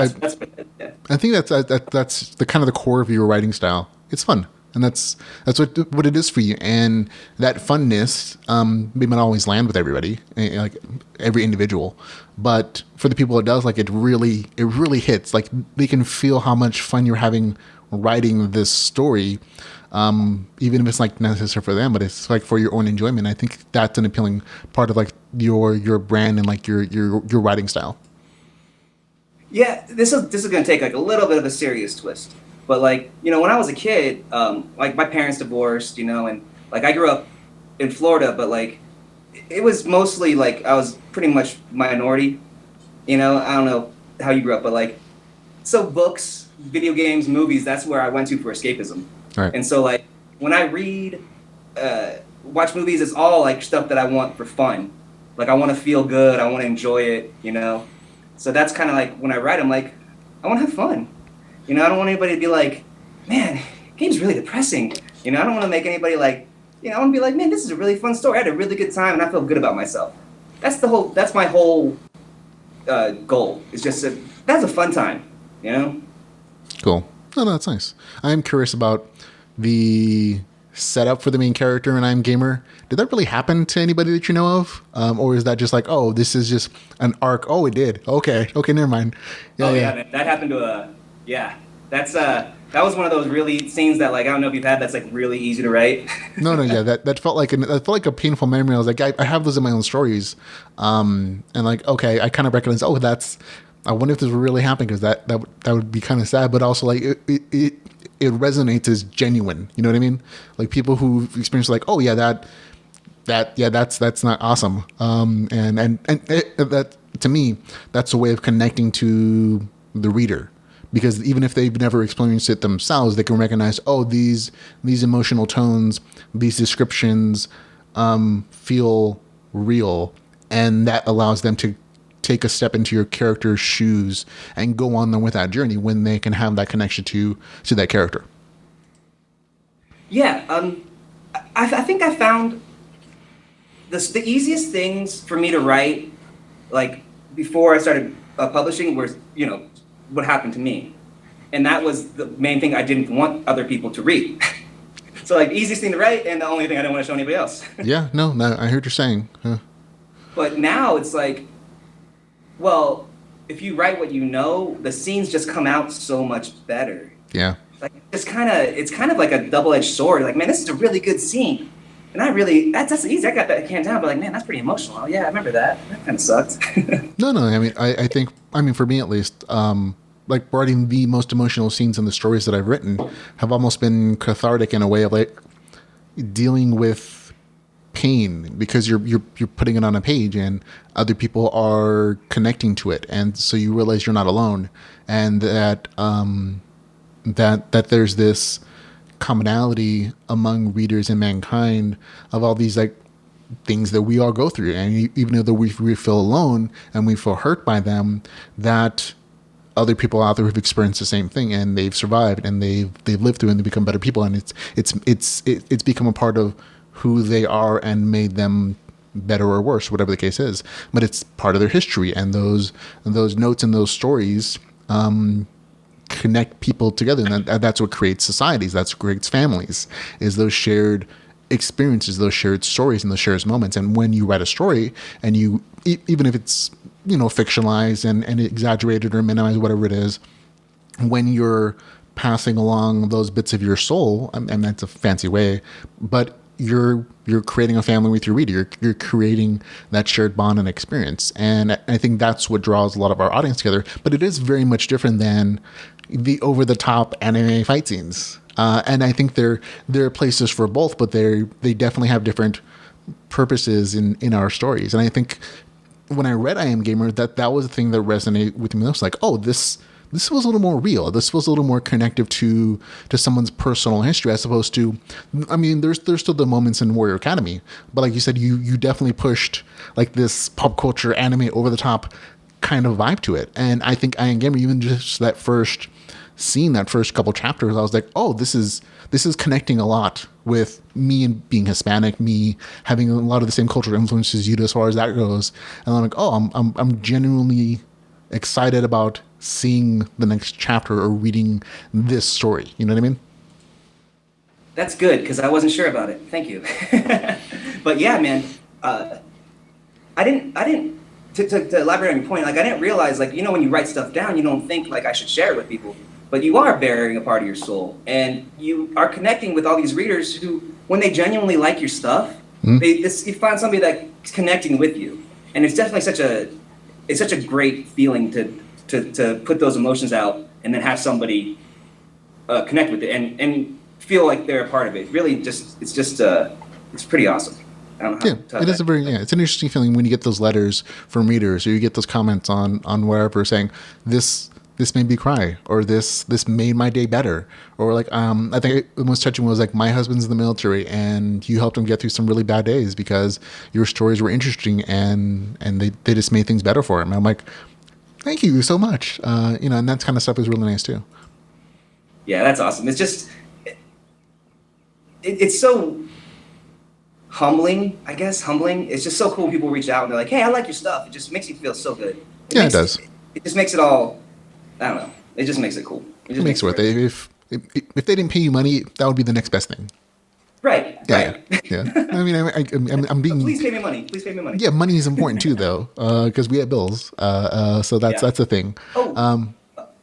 I think that's the kind of the core of your writing style. It's fun. And that's what it is for you. And that funness may not always land with everybody, like every individual. But for the people it does, like it really hits. Like they can feel how much fun you're having writing this story, even if it's like necessary for them, but it's like for your own enjoyment. I think that's an appealing part of like your brand and like your writing style. Yeah, this is going to take like a little bit of a serious twist. But like, when I was a kid, like my parents divorced, and like I grew up in Florida, but like it was mostly like I was pretty much minority, I don't know how you grew up, but like, so books, video games, movies, that's where I went to for escapism. Right. And so like when I read, watch movies, it's all like stuff that I want for fun. Like I want to feel good. I want to enjoy it, So that's kind of like when I write, I'm like, I want to have fun. I don't want anybody to be like, man, game's really depressing. I don't want to make anybody like, I want to be like, man, this is a really fun story. I had a really good time and I feel good about myself. That's my whole goal. It's just that's a fun time, Cool. No, that's nice. I am curious about the setup for the main character in I Am Gamer. Did that really happen to anybody that you know of? Or is that just like, oh, this is just an arc? Oh, it did. Okay, never mind. Yeah, that happened to that's that was one of those really scenes that like I don't know if you've had that's like really easy to write. No, that felt like a painful memory. I was like, I have those in my own stories, and like okay, I kind of recognize. Oh, I wonder if this would really happen because that would be kind of sad, but also like it resonates as genuine. You know what I mean? Like people who've experienced like, oh yeah, that's not awesome. And that to me, that's a way of connecting to the reader. Because even if they've never experienced it themselves, they can recognize, oh, these emotional tones, these descriptions feel real. And that allows them to take a step into your character's shoes and go on them with that journey when they can have that connection to that character. Yeah, I think I found the easiest things for me to write, like before I started publishing, were, what happened to me. And that was the main thing I didn't want other people to read. So like the easiest thing to write and the only thing I don't want to show anybody else. Yeah, no, I heard you're saying. Huh. But now it's like, well, if you write what you know, the scenes just come out so much better. Yeah. Like it's kind of like a double-edged sword. Like, man, this is a really good scene. And that's easy. I got that hand down, but like, man, that's pretty emotional. Oh, yeah, I remember that. That kind of sucked. No, I mean, I think for me at least, like writing the most emotional scenes in the stories that I've written have almost been cathartic in a way of like dealing with pain because you're putting it on a page and other people are connecting to it, and so you realize you're not alone, and that that there's this commonality among readers and mankind of all these like things that we all go through, and even though we feel alone and we feel hurt by them, that other people out there have experienced the same thing and they've survived and they've lived through and they become better people, and it's become a part of who they are and made them better or worse, whatever the case is. But it's part of their history, and those notes and those stories connect people together, and that's what creates societies. That's what creates families. Is those shared experiences, those shared stories, and those shared moments. And when you write a story, and you even if it's fictionalized and exaggerated or minimized, whatever it is, when you're passing along those bits of your soul, and that's a fancy way, but you're creating a family with your reader. You're creating that shared bond and experience. And I think that's what draws a lot of our audience together. But it is very much different than the over-the-top anime fight scenes. And I think there are places for both, but they definitely have different purposes in our stories. And I think when I read I Am Gamer, that was the thing that resonated with me most. Like, oh, this was a little more real. This was a little more connective to someone's personal history, as opposed to, I mean, there's still the moments in Warrior Academy, but like you said, you definitely pushed like this pop culture anime over the top kind of vibe to it. And I think I Am Gamer, even just that first scene, that first couple chapters, I was like, oh, this is connecting a lot with me and being Hispanic, me having a lot of the same cultural influences you do as far as that goes. And I'm like, oh, I'm genuinely excited about seeing the next chapter or reading this story. You know what I mean? That's good, because I wasn't sure about it. Thank you. But yeah, man, I didn't to elaborate on your point, like I didn't realize, like, you know, when you write stuff down, you don't think like I should share it with people, but you are bearing a part of your soul, and you are connecting with all these readers who, when they genuinely like your stuff, you find somebody that's connecting with you, and it's definitely such a great feeling to put those emotions out and then have somebody connect with it and feel like they're a part of it. Really, it's pretty awesome. I don't know how it is it's an interesting feeling when you get those letters from readers, or you get those comments on wherever saying this made me cry, or this made my day better, or like I think the most touching was like, my husband's in the military and you helped him get through some really bad days because your stories were interesting and they just made things better for him. And I'm like, thank you so much. And that kind of stuff is really nice too. Yeah, that's awesome. It's just it's so humbling, I guess. It's just so cool. People reach out and they're like, hey, I like your stuff. It just makes you feel so good. It does. It just makes it all, I don't know. It just makes it cool. It makes it worth it. If they didn't pay you money, that would be the next best thing. Right. Yeah. I mean, I'm being. Please pay me money. Please pay me money. Yeah, money is important too, though, because we have bills. So that's a thing. Oh,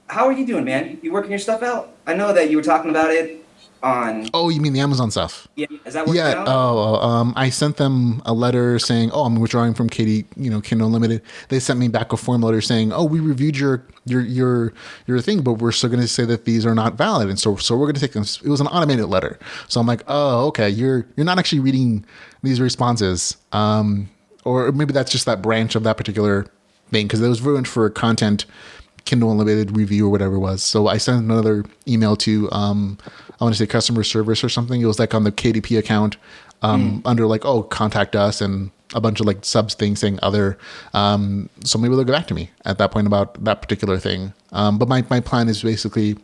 how are you doing, man? You working your stuff out? I know that you were talking about it on. Oh, you mean the Amazon stuff? Yeah. Is that working out? I sent them a letter saying, "Oh, I'm withdrawing from Kindle Unlimited." They sent me back a form letter saying, "Oh, we reviewed your thing, but we're still going to say that these are not valid, and so we're going to take them." It was an automated letter, so I'm like, "Oh, okay. You're not actually reading these responses, or maybe that's just that branch of that particular thing, because it was ruined for content." Kindle Unlimited review or whatever it was. So I sent another email to I want to say customer service or something. It was like on the KDP account under like, oh, contact us, and a bunch of like subs things saying other. So maybe they'll get back to me at that point about that particular thing. But my plan is basically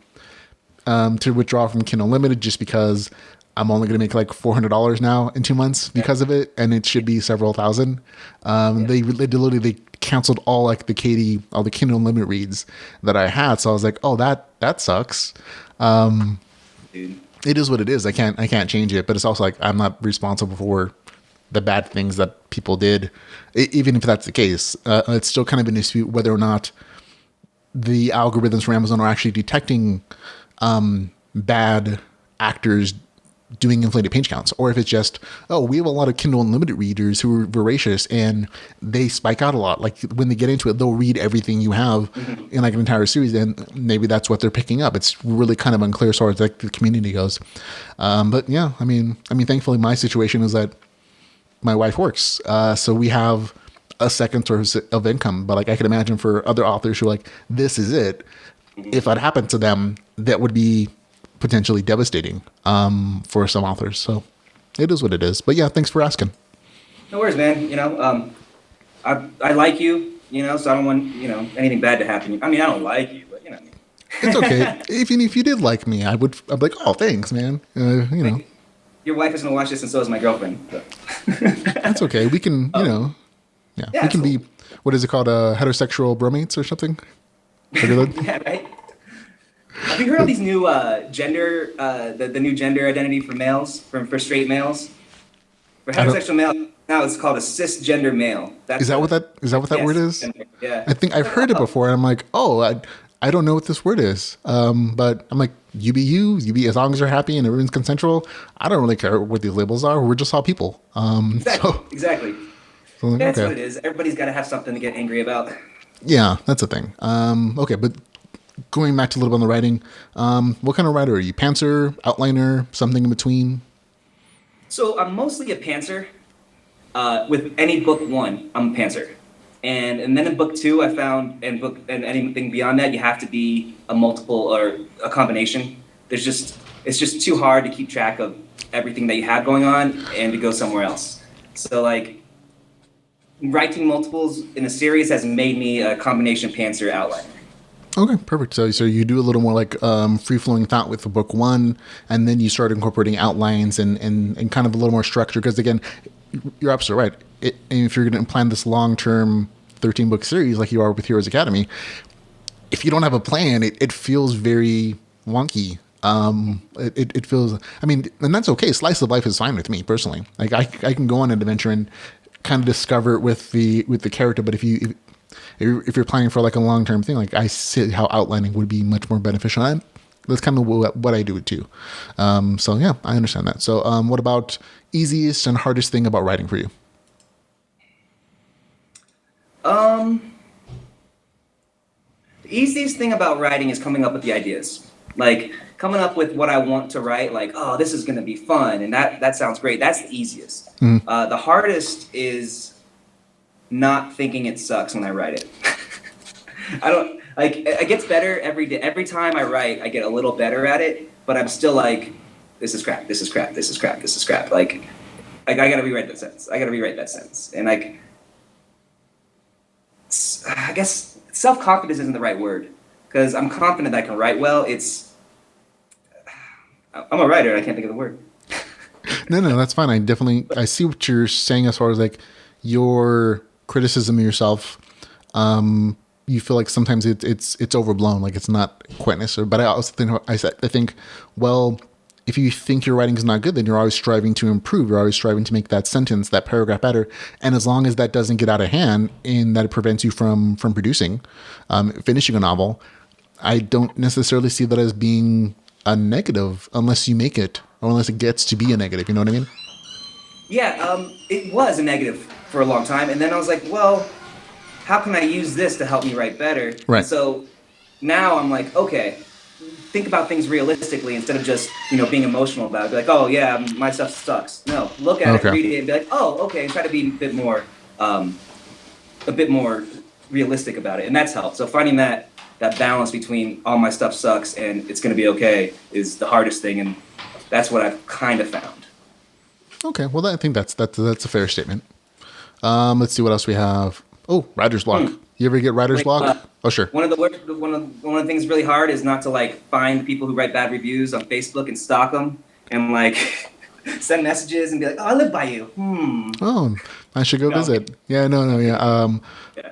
to withdraw from Kindle Unlimited, just because I'm only going to make like $400 now in 2 months because of it, and it should be several thousand. They literally canceled all like the Kindle Unlimited reads that I had, so I was like, oh, that sucks. Dude. It is what it is. I can't change it, but it's also like I'm not responsible for the bad things that people did. Even if that's the case, it's still kind of in dispute whether or not the algorithms from Amazon are actually detecting bad actors doing inflated page counts, or if it's just, oh, we have a lot of Kindle Unlimited readers who are voracious and they spike out a lot. Like when they get into it, they'll read everything you have in like an entire series, and maybe that's what they're picking up. It's really kind of unclear as far as like the community goes. But yeah, I mean, thankfully my situation is that my wife works, so we have a second source of income. But like I can imagine for other authors who are like, this is it. If that happened to them, that would be potentially devastating for some authors. So it is what it is. But yeah, thanks for asking. No worries, man. I like you, so I don't want, anything bad to happen. I mean, I don't like you, but It's okay. Even if you did like me, I'd be like, oh, thanks, man. Your wife is going to watch this, and so is my girlfriend. So. That's okay. We can, we can be, what is it called? Heterosexual bromates or something? Yeah, right? Have you heard of these new gender, the new gender identity for males, for straight males? For heterosexual male, now it's called a cisgender male. Is that what that word is? Yeah. I think I've heard it before, and I'm like, oh, I don't know what this word is. But I'm like, you be you, as long as you're happy and everyone's consensual. I don't really care what these labels are. We're just all people. Exactly. So like, That's okay. what it is. Everybody's got to have something to get angry about. Yeah, that's a thing. Okay, but going back to a little bit on the writing, what kind of writer are you? Pantser, outliner, something in between? So I'm mostly a pantser. With any book one, I'm a pantser. And then in book two, I found, and anything beyond that, you have to be a multiple or a combination. It's just too hard to keep track of everything that you have going on and to go somewhere else. So like, writing multiples in a series has made me a combination pantser outliner. Okay, perfect. So you do a little more like free flowing thought with the book one, and then you start incorporating outlines and kind of a little more structure. Because again, you're absolutely right. And if you're going to plan this long term 13 book series like you are with Heroes Academy, if you don't have a plan, it feels very wonky. It feels. I mean, and that's okay. Slice of life is fine with me personally. Like I can go on an adventure and kind of discover it with the character. But if you're planning for like a long term thing, like I see how outlining would be much more beneficial. And that's kind of what I do it too. So yeah, I understand that. So what about easiest and hardest thing about writing for you? The easiest thing about writing is coming up with the ideas. Like coming up with what I want to write, like, oh, this is going to be fun. And that sounds great. That's the easiest. Mm-hmm. The hardest is not thinking it sucks when I write it. I don't like, it gets better every day. Every time I write, I get a little better at it, but I'm still like, this is crap. This is crap. This is crap. This is crap. Like I got to rewrite that sentence. And like, I guess self-confidence isn't the right word because I'm confident that I can write well. I'm a writer and I can't think of the word. No, that's fine. I see what you're saying as far as like your criticism of yourself. You feel like sometimes it's overblown, like it's not quite necessary. But I also think, well, if you think your writing is not good, then you're always striving to improve. You're always striving to make that sentence, that paragraph better. And as long as that doesn't get out of hand and that it prevents you from producing, finishing a novel, I don't necessarily see that as being a negative unless you make it or unless it gets to be a negative. You know what I mean? Yeah, it was a negative for a long time. And then I was like, well, how can I use this to help me write better? Right. And so now I'm like, okay, think about things realistically instead of just, being emotional about it. Be like, oh yeah, my stuff sucks. No, look at it, read it, and be like, oh, okay, and try to be a bit more realistic about it. And that's helped. So finding that balance between all my stuff sucks and it's going to be okay is the hardest thing. And that's what I've kind of found. Okay. Well, I think that's a fair statement. Let's see what else we have. Oh, writer's block. You ever get writer's block? Oh, sure. One of the things really hard is not to like find people who write bad reviews on Facebook and stalk them and like send messages and be like, oh, I live by you. Oh, I should go visit. Yeah, no, yeah. Yeah.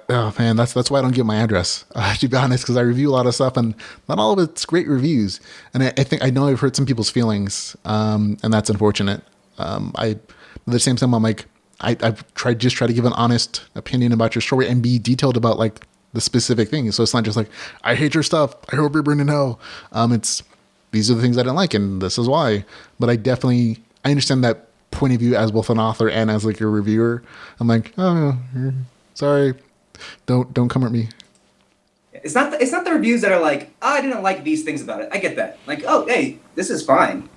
Oh man, that's why I don't give my address. To be honest, because I review a lot of stuff and not all of it's great reviews. And I know I've hurt some people's feelings, and that's unfortunate. At the same time, I'm like, I've tried to give an honest opinion about your story and be detailed about like the specific things. So it's not just like, I hate your stuff, I hope you're burned in hell. It's these are the things I didn't like and this is why. But I understand that point of view as both an author and as like a reviewer. I'm like, oh, sorry, don't come at me. It's not the reviews that are like, oh, I didn't like these things about it. I get that. Like, oh, hey, this is fine.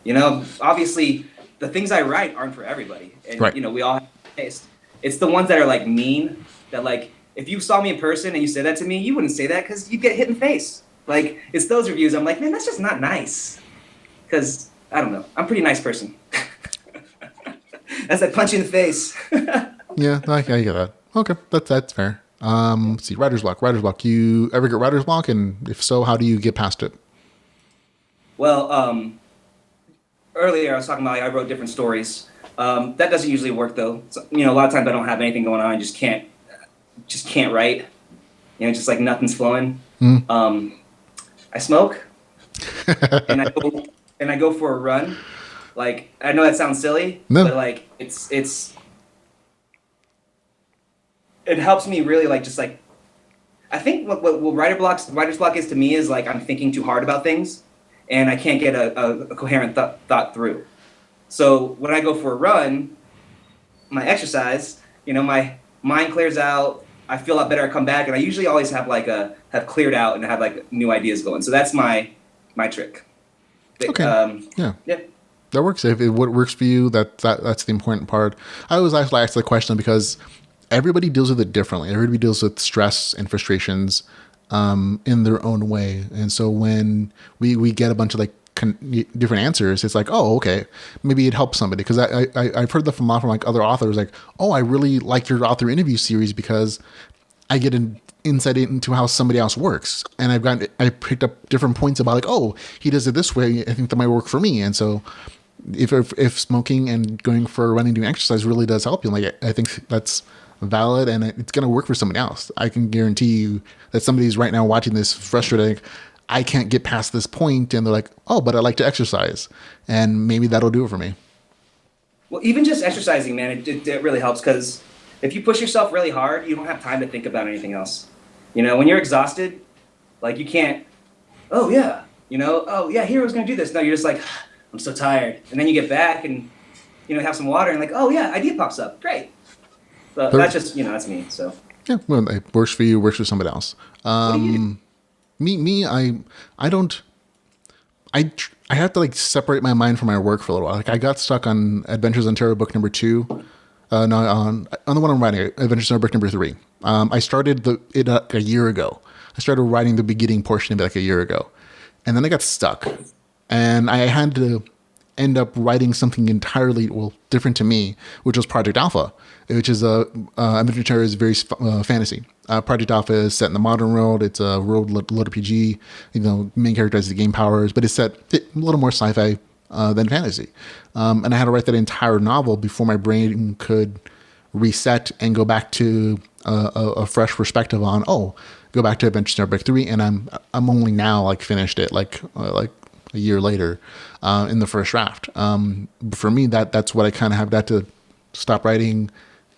Obviously the things I write aren't for everybody. And, right. We all have taste. It's the ones that are like mean that like, if you saw me in person and you said that to me, you wouldn't say that because you'd get hit in the face. Like, it's those reviews. I'm like, man, that's just not nice. Because, I don't know. I'm a pretty nice person. That's like punch you in the face. Yeah, I get that. Okay, that's fair. Let's see, writer's block. You ever get writer's block? And if so, how do you get past it? Well, earlier I was talking about like, I wrote different stories. That doesn't usually work though. So, a lot of times I don't have anything going on. I just can't write. Just like nothing's flowing. I smoke, and I go for a run. Like I know that sounds silly, but like it helps me really like just like I think what writer's block is to me is like I'm thinking too hard about things, and I can't get a coherent thought through. So when I go for a run, my exercise, my mind clears out. I feel a lot better. I come back, and I usually always have have cleared out and have like new ideas going. So that's my trick. Okay. Yeah. That works. If what works for you, that's the important part. I always actually ask the question because everybody deals with it differently. Everybody deals with stress and frustrations in their own way. And so when we get a bunch of like different answers, it's like, oh, okay, maybe it helps somebody. Because I've heard that from like other authors, like, oh, I really like your author interview series because I get an insight into how somebody else works, and I picked up different points about like, oh, he does it this way. I think that might work for me. And so if smoking and going for a running, doing exercise really does help you, like I think that's valid, and it's going to work for somebody else. I can guarantee you that somebody's right now watching this frustrated. Like, I can't get past this point, and they're like, oh, but I like to exercise, and maybe that'll do it for me. Well, even just exercising, man, it really helps, because if you push yourself really hard, you don't have time to think about anything else. When you're exhausted, like you can't, oh yeah, hero's going to do this. No, you're just like, I'm so tired. And then you get back and, have some water and like, oh yeah, idea pops up. Great. But that's just, that's me. So. Yeah, well, it works for you, works for somebody else. What do you do? I have to like separate my mind from my work for a little while. Like I got stuck on Adventures in Terror book number 2. On the one I'm writing, Adventures in Terror book number 3. I started it a year ago. I started writing the beginning portion of it like a year ago, and then I got stuck, and I had to end up writing something entirely different to me, which was Project Alpha, which is Adventures in Terror is very fantasy. Project Alpha is set in the modern world. It's a world LitRPG. Main character has the game powers, but it's set a little more sci-fi than fantasy. And I had to write that entire novel before my brain could reset and go back to a fresh perspective on, go back to Adventures in Terror book 3. And I'm only now like finished it like a year later in the first draft. For me, that's what I kind of have got to stop writing,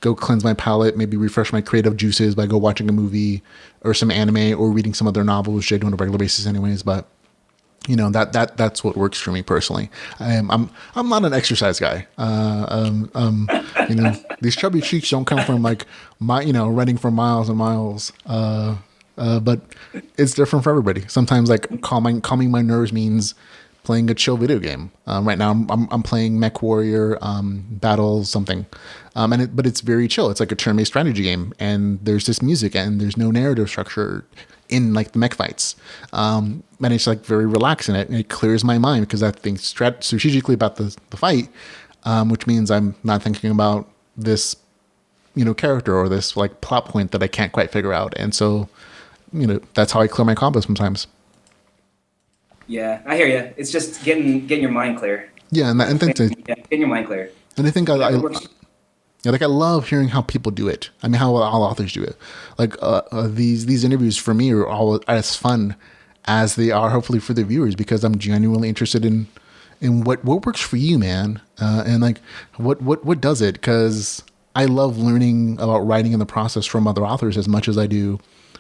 go cleanse my palate, maybe refresh my creative juices by go watching a movie or some anime or reading some other novels, which I do on a regular basis anyways. But that's what works for me personally. I'm not an exercise guy. These chubby cheeks don't come from like running for miles and miles. But it's different for everybody. Sometimes like calming my nerves means playing a chill video game. Right now I'm playing Mech Warrior Battle something, but it's very chill. It's like a turn-based strategy game, and there's this music and there's no narrative structure in like the mech fights, and it's like very relaxing. It clears my mind because I think strategically about the fight, which means I'm not thinking about this character or this like plot point that I can't quite figure out, and so that's how I clear my combos sometimes. Yeah, I hear you. It's just getting your mind clear. Yeah, and getting your mind clear. And I think I love hearing how people do it. I mean, how all authors do it. Like these interviews for me are all as fun as they are, hopefully, for the viewers, because I'm genuinely interested in what works for you, man, and like what does it? Because I love learning about writing in the process from other authors as much as I do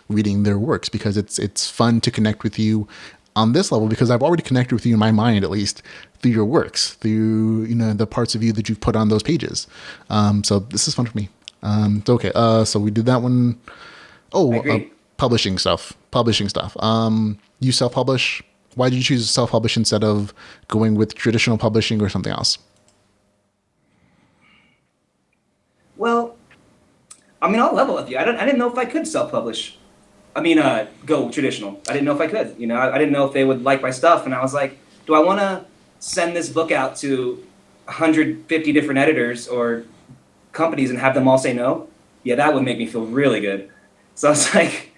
reading their works, because it's fun to connect with you on this level, because I've already connected with you in my mind, at least through your works, through the parts of you that you've put on those pages. So this is fun for me. Okay. So we did that one. Publishing stuff. You self-publish. Why did you choose self-publish instead of going with traditional publishing or something else? Well, I mean, I'll level with you. I didn't know if I could self-publish. Go traditional. I didn't know if I could. I didn't know if they would like my stuff, and I was like, do I want to send this book out to 150 different editors or companies and have them all say no? Yeah, that would make me feel really good. So I was like,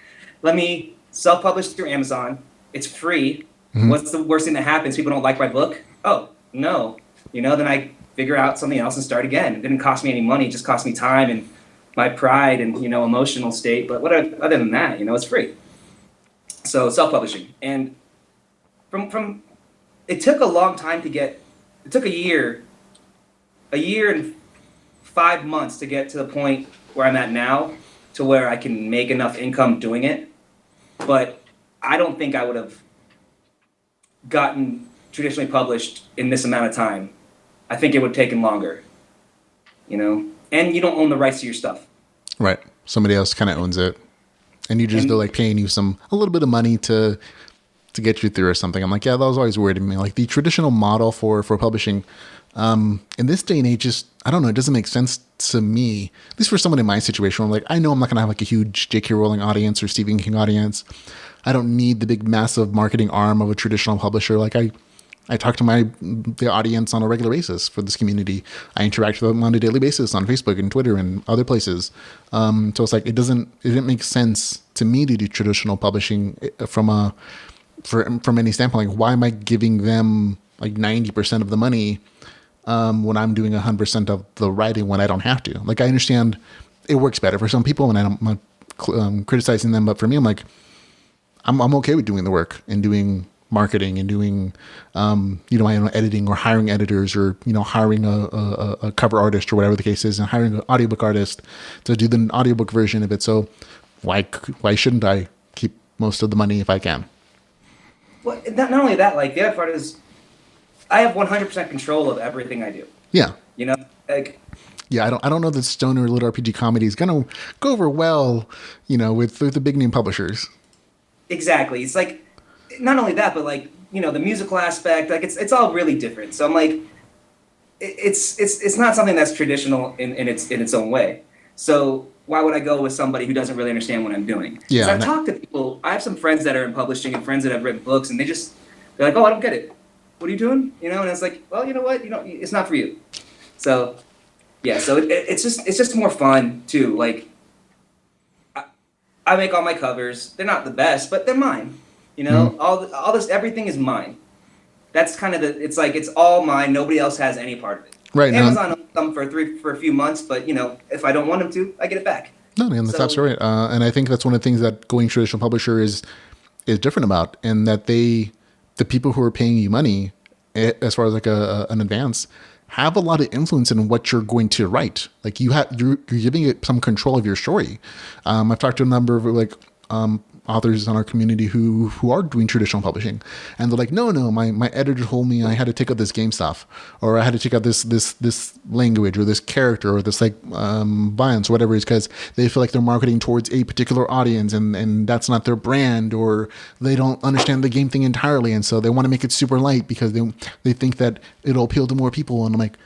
let me self-publish through Amazon. It's free. Mm-hmm. What's the worst thing that happens? People don't like my book? Oh, no. Then I figure out something else and start again. It didn't cost me any money. It just cost me time and my pride and, emotional state. But other than that, it's free. So self-publishing. And from it took a long time it took a year and 5 months to get to the point where I'm at now, to where I can make enough income doing it but I don't think I would have gotten traditionally published in this amount of time. I think it would have taken longer, and you don't own the rights to your stuff. Right. Somebody else kind of owns it. And you just, they're like paying you a little bit of money to get you through or something. I'm like, yeah, that was always weird to me. Like the traditional model for publishing, in this day and age, just, I don't know, it doesn't make sense to me, at least for someone in my situation. Where I'm like, I know I'm not going to have like a huge J.K. Rowling audience or Stephen King audience. I don't need the big, massive marketing arm of a traditional publisher. Like I talk to the audience on a regular basis for this community. I interact with them on a daily basis on Facebook and Twitter and other places. So it's like, it didn't make sense to me to do traditional publishing from any standpoint. Like, why am I giving them like 90% of the money when I'm doing 100% of the writing when I don't have to? Like, I understand it works better for some people, and I'm not criticizing them, but for me, I'm like, I'm okay with doing the work and doing marketing and doing, my own editing or hiring editors or, hiring a cover artist or whatever the case is, and hiring an audiobook artist to do the audiobook version of it. So why shouldn't I keep most of the money if I can? Well, not only that, like the other part is I have 100% control of everything I do. Yeah. Like, yeah, I don't know that stoner LitRPG comedy is going to go over well, with the big name publishers. Exactly. It's like, not only that, but like, the musical aspect, like it's all really different. So I'm like, it's not something that's traditional in its own way. So why would I go with somebody who doesn't really understand what I'm doing? Yeah. I've talked to people. I have some friends that are in publishing and friends that have written books, and they're like, oh, I don't get it. What are you doing? And it's like, well, you know what? It's not for you. So yeah. So it's just more fun too. Like I make all my covers. They're not the best, but they're mine. All this, everything is mine. That's kind of it's like, it's all mine. Nobody else has any part of it. Right. Amazon owns them for a few months, but if I don't want them to, I get it back. No, man, that's absolutely right. And I think that's one of the things that going traditional publisher is different about, and that the people who are paying you money, as far as like an advance, have a lot of influence in what you're going to write. Like you're giving it some control of your story. I've talked to a number of authors in our community who are doing traditional publishing, and they're like, no, my editor told me I had to take out this game stuff, or I had to take out this language or this character or this like violence or whatever it is, because they feel like they're marketing towards a particular audience, and that's not their brand, or they don't understand the game thing entirely, and so they want to make it super light because they think that it'll appeal to more people. And I'm like,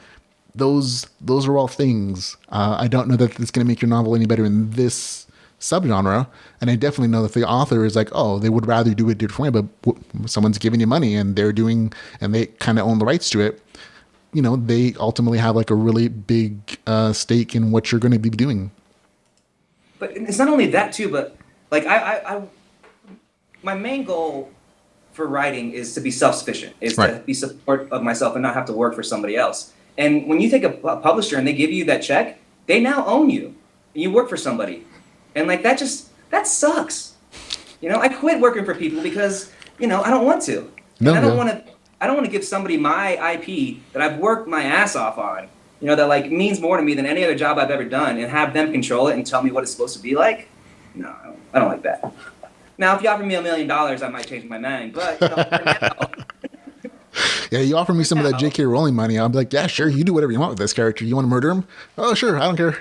those are all things. I don't know that it's going to make your novel any better in this subgenre, and I definitely know that the author is like, oh, they would rather do it a different way, but someone's giving you money and they kind of own the rights to it. They ultimately have like a really big stake in what you're going to be doing. But it's not only that too, but like I my main goal for writing is to be self-sufficient, is right. To be support of myself and not have to work for somebody else. And when you take a publisher and they give you that check, they now own you. You work for somebody. And like that sucks. I quit working for people because, I don't want to. No, I don't want to give somebody my IP that I've worked my ass off on, that like means more to me than any other job I've ever done, and have them control it and tell me what it's supposed to be like. No, I don't like that. Now, if you offer me $1 million, I might change my mind, but for now. Yeah, you offer me some of that J.K. Rowling money, I'll be like, yeah, sure, you do whatever you want with this character. You want to murder him? Oh, sure, I don't care.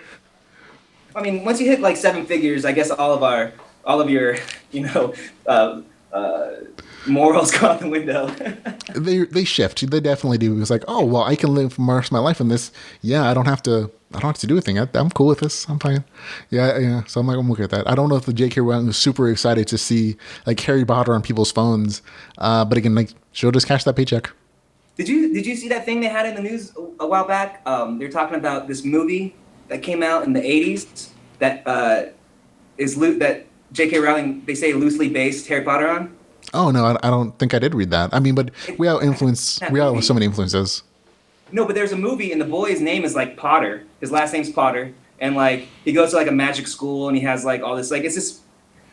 I mean, once you hit like 7 figures, I guess all of your, morals go out the window. they shift. They definitely do. It's like, oh well, I can live most of my life in this. Yeah, I don't have to do a thing. I'm cool with this. I'm fine. Yeah. So I'm like, I'm okay with that. I don't know if the J.K. Rowling was super excited to see like Harry Potter on people's phones, but again, like she'll just cash that paycheck. Did you see that thing they had in the news a while back? They're talking about this movie that came out in the 80s that that J.K. Rowling, they say, loosely based Harry Potter on. Oh no, I don't think I did read that. I mean, but we have so many influences. No, but there's a movie and the boy's name is like Potter. His last name's Potter, and like he goes to like a magic school and he has like all this like, it's just,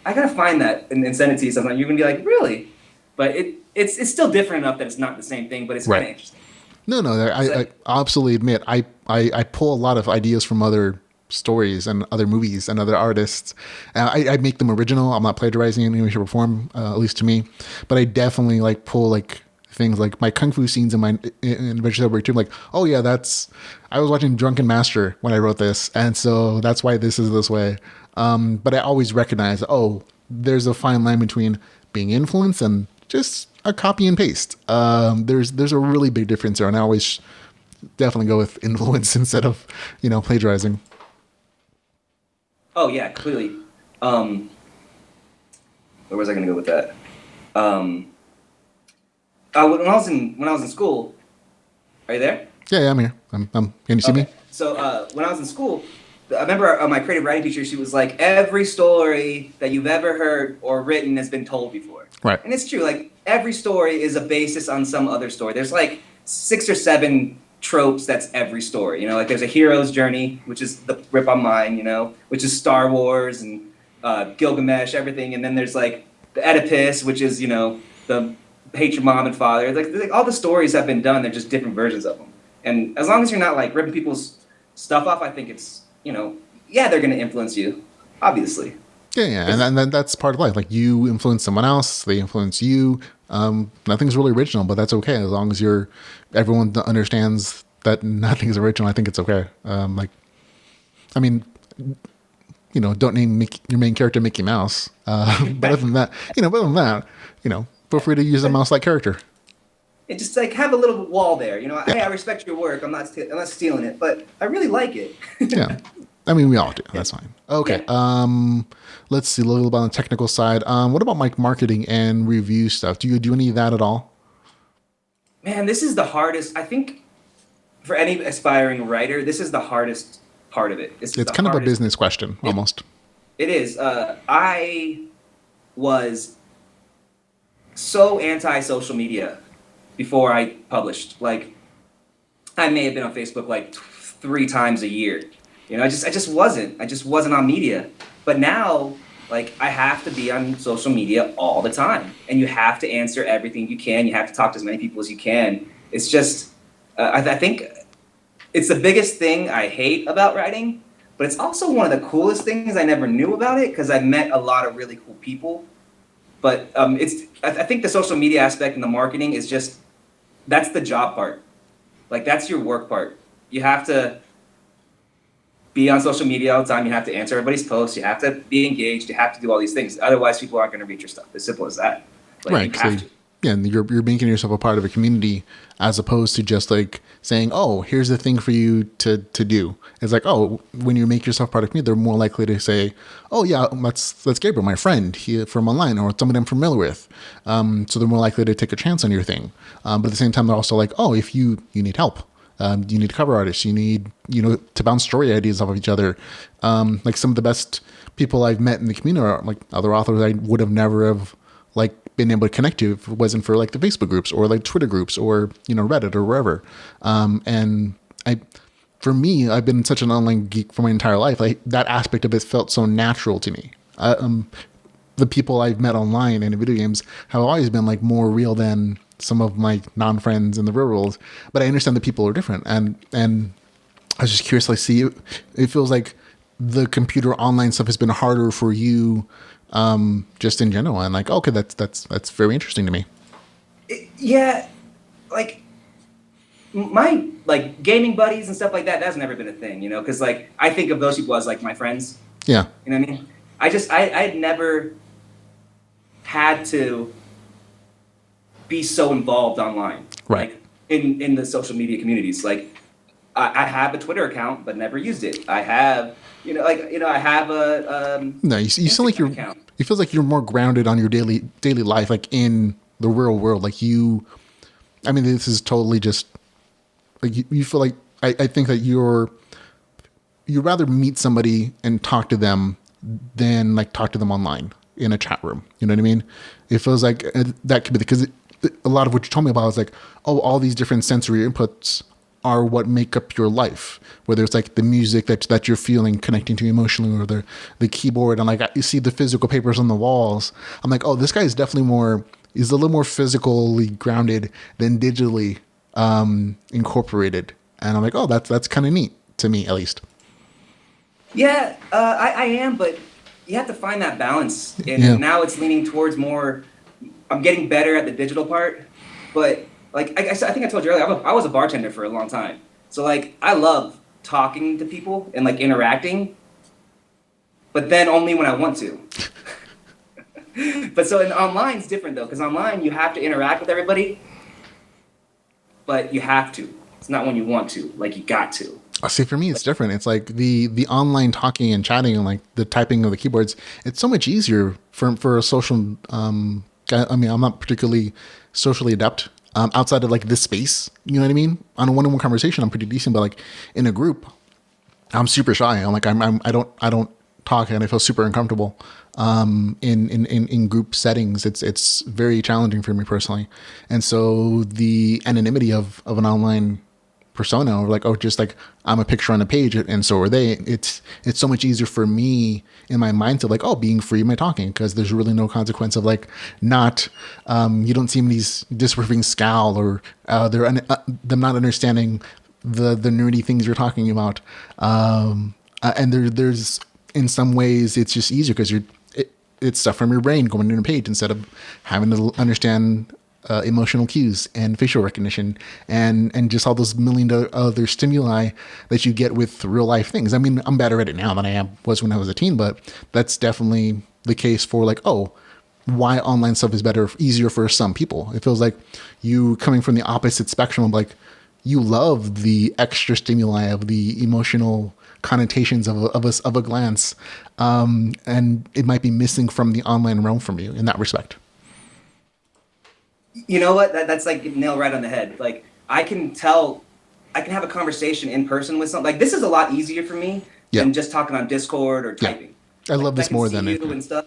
I gotta find that and send it to you sometime. You're gonna be like, really? But it's still different enough that it's not the same thing, but it's kind of interesting. No, I absolutely admit I pull a lot of ideas from other stories and other movies and other artists. I make them original. I'm not plagiarizing in any way, shape, or form, at least to me. But I definitely like pull like things like my kung fu scenes in Adventure Celebrate 2. I'm like, oh yeah, I was watching Drunken Master when I wrote this, and so that's why this is this way. But I always recognize, there's a fine line between being influenced and just a copy and paste. There's a really big difference there, and I always definitely go with influence instead of plagiarizing. Oh yeah, completely. Where was I going to go with that? When I was in school, are you there? Yeah, I'm here. Can you see me? So when I was in school, I remember my creative writing teacher, she was like, every story that you've ever heard or written has been told before. Right. And it's true. Like every story is a basis on some other story. There's like 6 or 7 tropes that's every story. Like there's a hero's journey, which is the Rip on Mine, which is Star Wars and Gilgamesh, everything. And then there's like the Oedipus, which is, the hate your mom and father. Like all the stories have been done. They're just different versions of them. And as long as you're not like ripping people's stuff off, I think it's, they're going to influence you, obviously. Yeah. And then that's part of life. Like you influence someone else, they influence you. Nothing's really original, but that's okay. As long as everyone understands that nothing's original, I think it's okay. Don't name your main character Mickey Mouse. But other than that, feel free to use a mouse-like character. It just like have a little wall there, Hey, I respect your work. I'm not stealing it, but I really like it. Yeah, we all do. That's fine. Okay. Yeah. Let's see a little bit on the technical side. What about like marketing and review stuff? Do you do any of that at all? Man, this is the hardest. I think for any aspiring writer, this is the hardest part of it. It's kind of a business question, almost. It is. I was so anti-social media before I published. Like, I may have been on Facebook like 3 times a year. I just wasn't on media. But now, like, I have to be on social media all the time, and you have to answer everything you can. You have to talk to as many people as you can. It's just, I think it's the biggest thing I hate about writing, but it's also one of the coolest things I never knew about it because I met a lot of really cool people. But I think the social media aspect and the marketing is just, that's the job part. Like, that's your work part. You have to be on social media all the time. You have to answer everybody's posts. You have to be engaged. You have to do all these things. Otherwise, people aren't going to read your stuff. As simple as that. Right. Yeah, and you're making yourself a part of a community as opposed to just like saying, oh, here's the thing for you to do. It's like, oh, when you make yourself part of a community, they're more likely to say, oh, yeah, that's Gabriel, my friend from online or somebody I'm familiar with. So they're more likely to take a chance on your thing. But at the same time, they're also like, oh, if you need help. You need cover artists. You need, to bounce story ideas off of each other. Like some of the best people I've met in the community are like other authors I would have never have like been able to connect to if it wasn't for like the Facebook groups or like Twitter groups or, Reddit or wherever. For me, I've been such an online geek for my entire life. Like that aspect of it felt so natural to me. The people I've met online and in video games have always been like more real than some of my non-friends in the real world, but I understand that people are different. And I was just curious, like, see, it feels like the computer online stuff has been harder for you, just in general. And like, okay, that's very interesting to me. Yeah. Like my, like gaming buddies and stuff like that, that's never been a thing, cause like, I think of those people as like my friends. Yeah. You know what I mean? I had never had to be so involved online, right? Like in the social media communities. Like I have a Twitter account, but never used it. I have, I have a no. You sound like account. You feel like you're more grounded on your daily life, like in the real world. Like this is totally just like you feel like I think that you'd rather meet somebody and talk to them than like talk to them online in a chat room. You know what I mean? It feels like that could be because a lot of what you told me about is like, oh, all these different sensory inputs are what make up your life. Whether it's like the music that you're feeling, connecting to emotionally, or the keyboard, and like you see the physical papers on the walls. I'm like, oh, this guy is definitely is a little more physically grounded than digitally incorporated. And I'm like, oh, that's kind of neat to me, at least. Yeah, I am, but you have to find that balance. And Yeah. now it's leaning towards more. I'm getting better at the digital part, but like I think I told you earlier, I was a bartender for a long time. So like I love talking to people and like interacting, but then only when I want to. But so in online it's different though, because online you have to interact with everybody, but you have to. It's not when you want to, like you got to. See, for me, it's different. It's like the online talking and chatting and like the typing of the keyboards. It's so much easier for a social. I mean, I'm not particularly socially adept outside of like this space. You know what I mean? On a one-on-one conversation, I'm pretty decent, but like in a group, I'm super shy. I'm like I don't talk, and I feel super uncomfortable in group settings. It's very challenging for me personally, and so the anonymity of an online persona, or like, oh, just like I'm a picture on a page and so are they. It's so much easier for me in my mind to like, oh, being free in my talking, because there's really no consequence of like not you don't see these disapproving scowl or them not understanding the nerdy things you're talking about. And there's in some ways it's just easier because it's stuff from your brain going in a page instead of having to understand emotional cues and facial recognition and just all those million other stimuli that you get with real life things. I mean, I'm better at it now than I was when I was a teen, but that's definitely the case for like, oh, why online stuff is better, easier for some people. It feels like you coming from the opposite spectrum of like, you love the extra stimuli of the emotional connotations of a glance, and it might be missing from the online realm from you in that respect. You know what? That's like nail right on the head. Like I can tell, I can have a conversation in person with something. Like this is a lot easier for me Yeah. than just talking on Discord or Yeah. typing. I love Like, this I can more see than you anything. and stuff.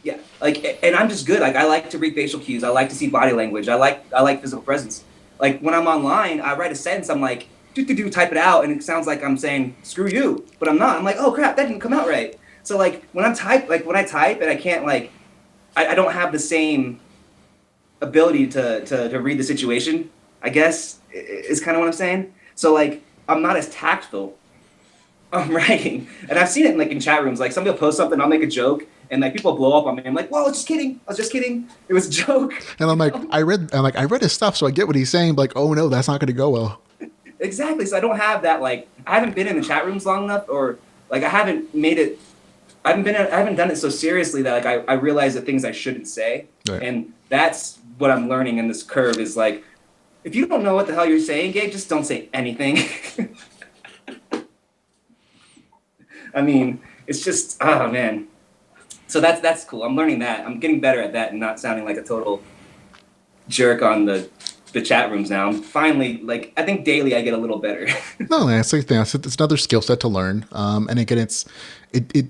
Yeah, like, and I'm just good. Like I like to read facial cues. I like to see body language. I like physical presence. Like when I'm online, I write a sentence. I'm like, do type it out, and it sounds like I'm saying screw you, but I'm not. I'm like, oh crap, that didn't come out right. So like when I type and I can't like, I don't have the same ability to read the situation, I guess, is kind of what I'm saying. So like I'm not as tactful writing, and I've seen it in, like in chat rooms. Like somebody will post something, I'll make a joke, and like people blow up on me. I'm like, well, I was just kidding. I was just kidding. It was a joke. And I'm like, I read his stuff, so I get what he's saying. But like, oh no, that's not going to go well. Exactly. So I don't have that. Like I haven't been in the chat rooms long enough, or like I haven't made it. I haven't done it so seriously that like I realize the things I shouldn't say, Right. and that's what I'm learning in this curve is like, if you don't know what the hell you're saying, Gabe, just don't say anything. I mean, it's just, oh man. So that's cool. I'm learning that. I'm getting better at that and not sounding like a total jerk on the chat rooms now. I'm finally, like, I think daily I get a little better. No, that's like it's another skill set to learn. And again, it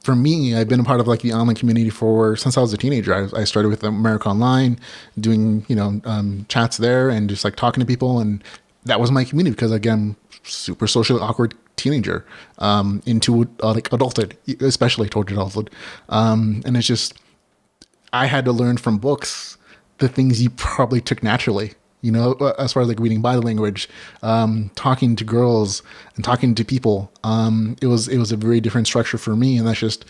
for me, I've been a part of like the online community since I was a teenager. I started with America Online, doing chats there and just like talking to people, and that was my community because again, super socially awkward teenager into like adulthood, especially toward adulthood, and it's just I had to learn from books the things you probably took naturally. As far as like reading body language, talking to girls and talking to people, it was a very different structure for me, and that's just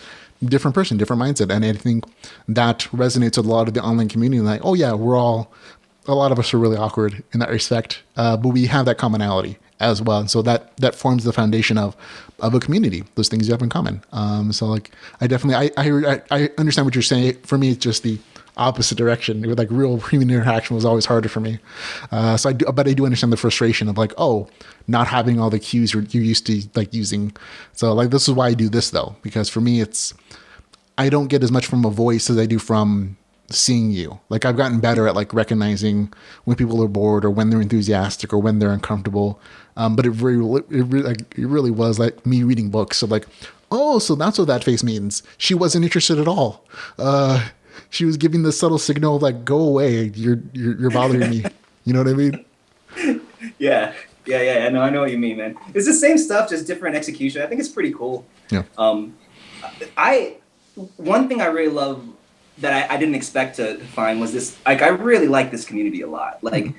different person, different mindset, and I think that resonates with a lot of the online community. Like, oh yeah, a lot of us are really awkward in that respect, but we have that commonality as well, and so that forms the foundation of a community. Those things you have in common. So like, I definitely I understand what you're saying. For me, it's just the opposite direction. With like real human interaction was always harder for me. So but I do understand the frustration of like, oh, not having all the cues you're used to like using. So like, this is why I do this though, because for me, I don't get as much from a voice as I do from seeing you. Like I've gotten better at like recognizing when people are bored or when they're enthusiastic or when they're uncomfortable. But it really was like me reading books. So like, oh, so that's what that face means. She wasn't interested at all. She was giving the subtle signal of like, go away. You're bothering me. You know what I mean? Yeah. I know what you mean, man. It's the same stuff, just different execution. I think it's pretty cool. Yeah. One thing I really love that I didn't expect to find was this. Like, I really like this community a lot. Like,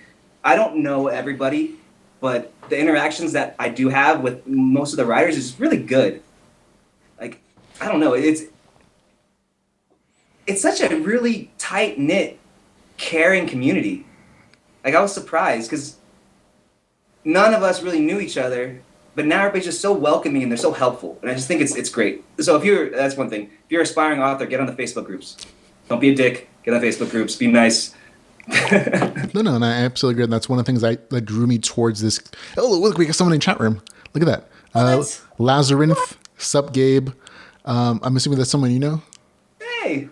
I don't know everybody, but the interactions that I do have with most of the writers is really good. I don't know. It's such a really tight knit, caring community. Like I was surprised because none of us really knew each other, but now everybody's just so welcoming and they're so helpful, and I just think it's great. So that's one thing. If you're an aspiring author, get on the Facebook groups. Don't be a dick. Get on Facebook groups. Be nice. No, and I absolutely agree. And that's one of the things that drew me towards this. Oh, look, we got someone in chat room. Look at that. Lazarinth, sup, Gabe. I'm assuming that's someone you know. Hey.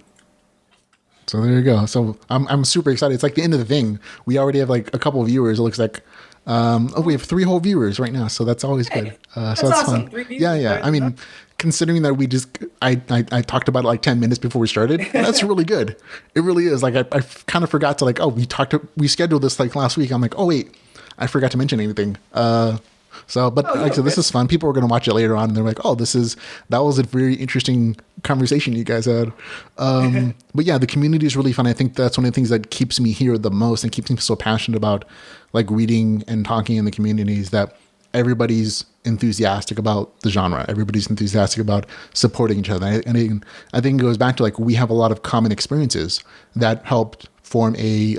So there you go. So I'm super excited. It's like the end of the thing. We already have like a couple of viewers. It looks like. We have 3 whole viewers right now, so that's always good. That's so that's awesome. fun. 3 viewers, Yeah. I mean, considering that I talked about it like 10 minutes before we started, that's really good. It really is. Like I kind of forgot to we scheduled this like last week. I'm like, oh wait, I forgot to mention anything. Actually, this is fun. People are going to watch it later on, and they're like, "Oh, that was a very interesting conversation you guys had." But yeah, the community is really fun. I think that's one of the things that keeps me here the most and keeps me so passionate about like reading and talking in the community is that everybody's enthusiastic about the genre. Everybody's enthusiastic about supporting each other. And I think it goes back to like we have a lot of common experiences that helped form a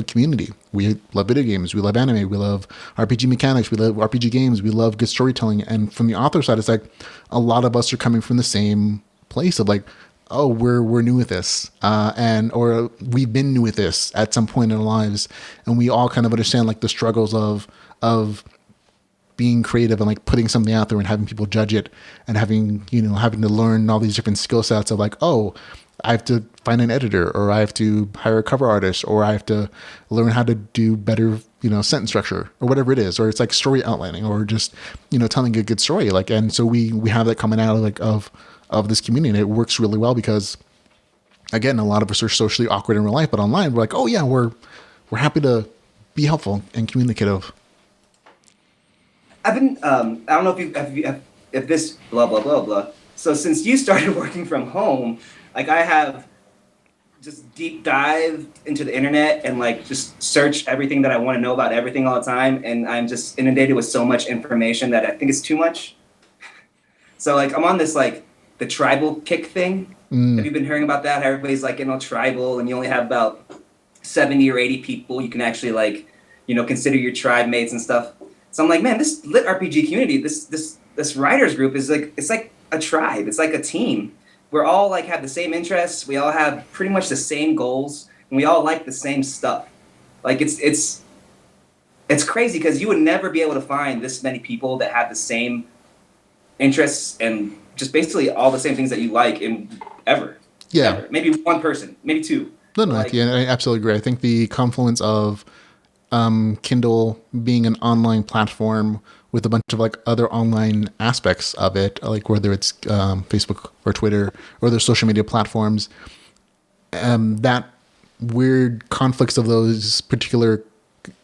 community. We love video games, we love anime, we love RPG mechanics, we love RPG games, we love good storytelling. And from the author side, it's like a lot of us are coming from the same place of like, oh, we're new with this, or we've been new with this at some point in our lives, and we all kind of understand like the struggles of being creative and like putting something out there and having people judge it and having to learn all these different skill sets of like, oh, I have to find an editor, or I have to hire a cover artist, or I have to learn how to do better, sentence structure, or whatever it is, or it's like story outlining, or just, telling a good story. Like, and so we have that commonality like of this community, and it works really well because, again, a lot of us are socially awkward in real life, but online we're like, oh yeah, we're happy to be helpful and communicative. I've been, I don't know if this blah blah blah blah. So since you started working from home, like I have just deep dive into the internet and like just search everything that I want to know about everything all the time. And I'm just inundated with so much information that I think it's too much. So like I'm on this like the tribal kick thing. Have you been hearing about that? Everybody's like tribal, and you only have about 70 or 80 people you can actually like, consider your tribe mates and stuff. So I'm like, man, this LitRPG community, this writers group is like, it's like a tribe. It's like a team. We're all like have the same interests. We all have pretty much the same goals, and we all like the same stuff. Like it's crazy because you would never be able to find this many people that have the same interests and just basically all the same things that you like in ever. Yeah. Ever. Maybe one person, maybe two. No, yeah, I absolutely agree. I think the confluence of Kindle being an online platform with a bunch of like other online aspects of it, like whether it's Facebook or Twitter or other social media platforms, that weird conflicts of those particular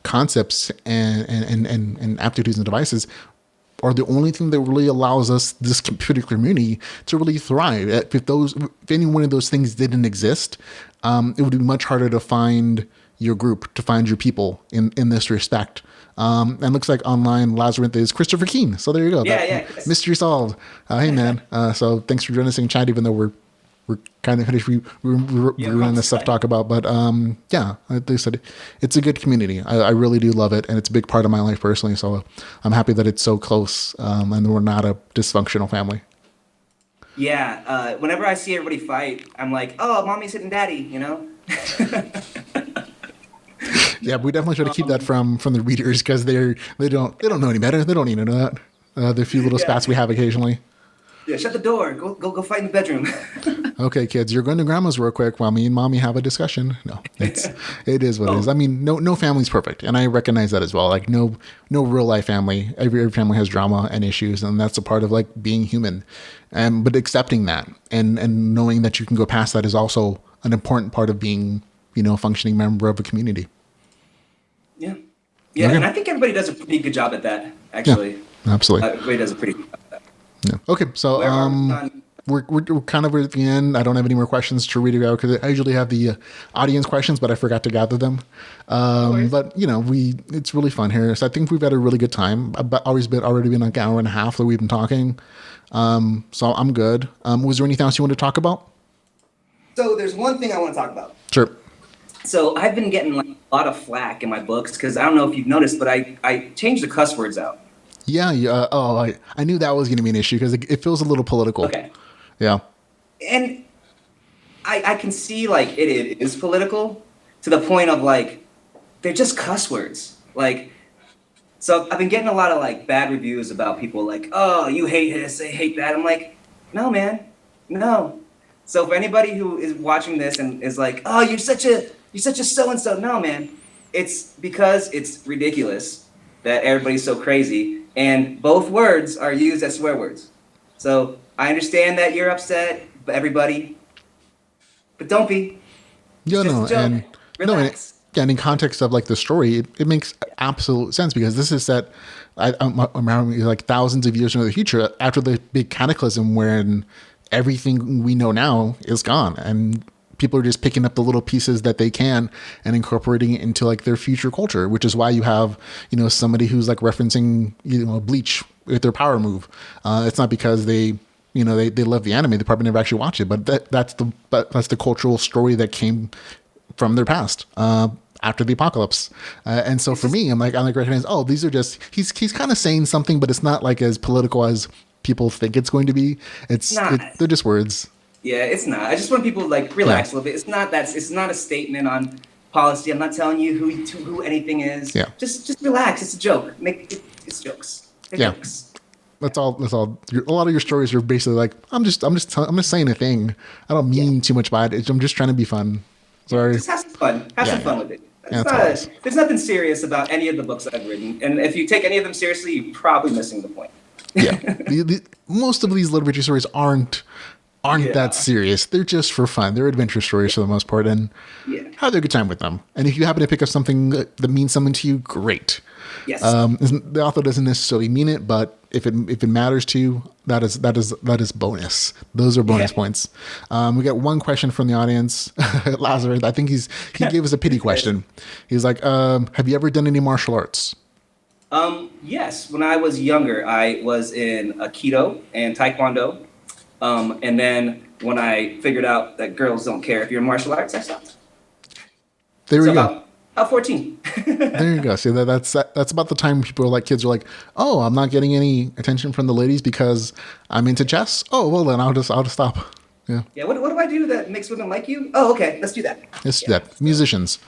concepts and aptitudes and devices are the only thing that really allows us, this particular community, to really thrive. If any one of those things didn't exist, it would be much harder to find your group, to find your people in this respect. And looks like online Lazarinth is Christopher Keene. So there you go. Yeah. Mystery solved. Hey man. So thanks for joining us in chat, even though we're kind of finished. We running this stuff to talk about, but yeah, like I said, it's a good community. I really do love it, and it's a big part of my life personally. So I'm happy that it's so close, and we're not a dysfunctional family. Yeah. Whenever I see everybody fight, I'm like, oh, mommy's hitting daddy, Yeah, but we definitely try to keep that from the readers because they don't know any better. They don't need to know that. The few little spats we have occasionally. Yeah, shut the door. Go fight in the bedroom. Okay, kids, you're going to grandma's real quick while me and mommy have a discussion. No, it is what it is. I mean, no family's perfect, and I recognize that as well. Like no real life family. Every family has drama and issues, and that's a part of like being human. But accepting that and knowing that you can go past that is also an important part of being, a functioning member of a community. Yeah, Okay. And I think everybody does a pretty good job at that. Actually, absolutely. everybody does a pretty good job at that. Yeah. Okay, so we're kind of at the end. I don't have any more questions to read out because I usually have the audience questions, but I forgot to gather them. But it's really fun here. So I think we've had a really good time. Already been like an hour and a half that we've been talking. So I'm good. Was there anything else you want to talk about? So there's one thing I want to talk about. Sure. So I've been getting like a lot of flack in my books because I don't know if you've noticed, but I changed the cuss words out. Yeah. I knew that was going to be an issue because it feels a little political. Okay. Yeah. And I can see like it is political to the point of like they're just cuss words. Like, so I've been getting a lot of like bad reviews about people like, oh, you hate this, I hate that. I'm like, no, man, no. So for anybody who is watching this and is like, oh, you're such a so-and-so. No, man, it's because it's ridiculous that everybody's so crazy. And both words are used as swear words. So I understand that you're upset, but everybody, but don't be. Relax. And in context of like the story, it makes absolute sense because this is set. I'm like thousands of years into the future after the big cataclysm when everything we know now is gone and people are just picking up the little pieces that they can and incorporating it into like their future culture, which is why you have, somebody who's like referencing, Bleach with their power move. It's not because they love the anime. They probably never actually watched it, but that's the cultural story that came from their past, after the apocalypse. And so for me, I'm like recognizing, oh, these are just, he's kind of saying something, but it's not like as political as people think it's going to be. They're just words. Yeah, it's not. I just want people to like relax a little bit. It's not a statement on policy. I'm not telling you who anything is. Yeah. Just relax. It's a joke. It's jokes. They're jokes. That's all. A lot of your stories are basically like, I'm just saying a thing. I don't mean too much by it. I'm just trying to be fun. Sorry. Just have some fun. Have some fun with it. There's nothing serious about any of the books I've written. And if you take any of them seriously, you're probably missing the point. Yeah. Most of these LitRPG stories aren't that serious. They're just for fun. They're adventure stories for the most part, and have a good time with them. And if you happen to pick up something that means something to you, great. Yes. The author doesn't necessarily mean it, but if it matters to you, that is bonus. Those are bonus points. We got one question from the audience. Lazarus, I think he gave us a pity question. He's like, have you ever done any martial arts? Yes. When I was younger, I was in Aikido and Taekwondo. And then when I figured out that girls don't care if you're in martial arts, I stopped. There we go. About 14. There you go. See, that's about the time kids are like, oh, I'm not getting any attention from the ladies because I'm into chess. Oh, well then I'll just stop. Yeah. Yeah. What do I do that makes women like you? Oh, okay. Let's do that. Let's do that. Musicians.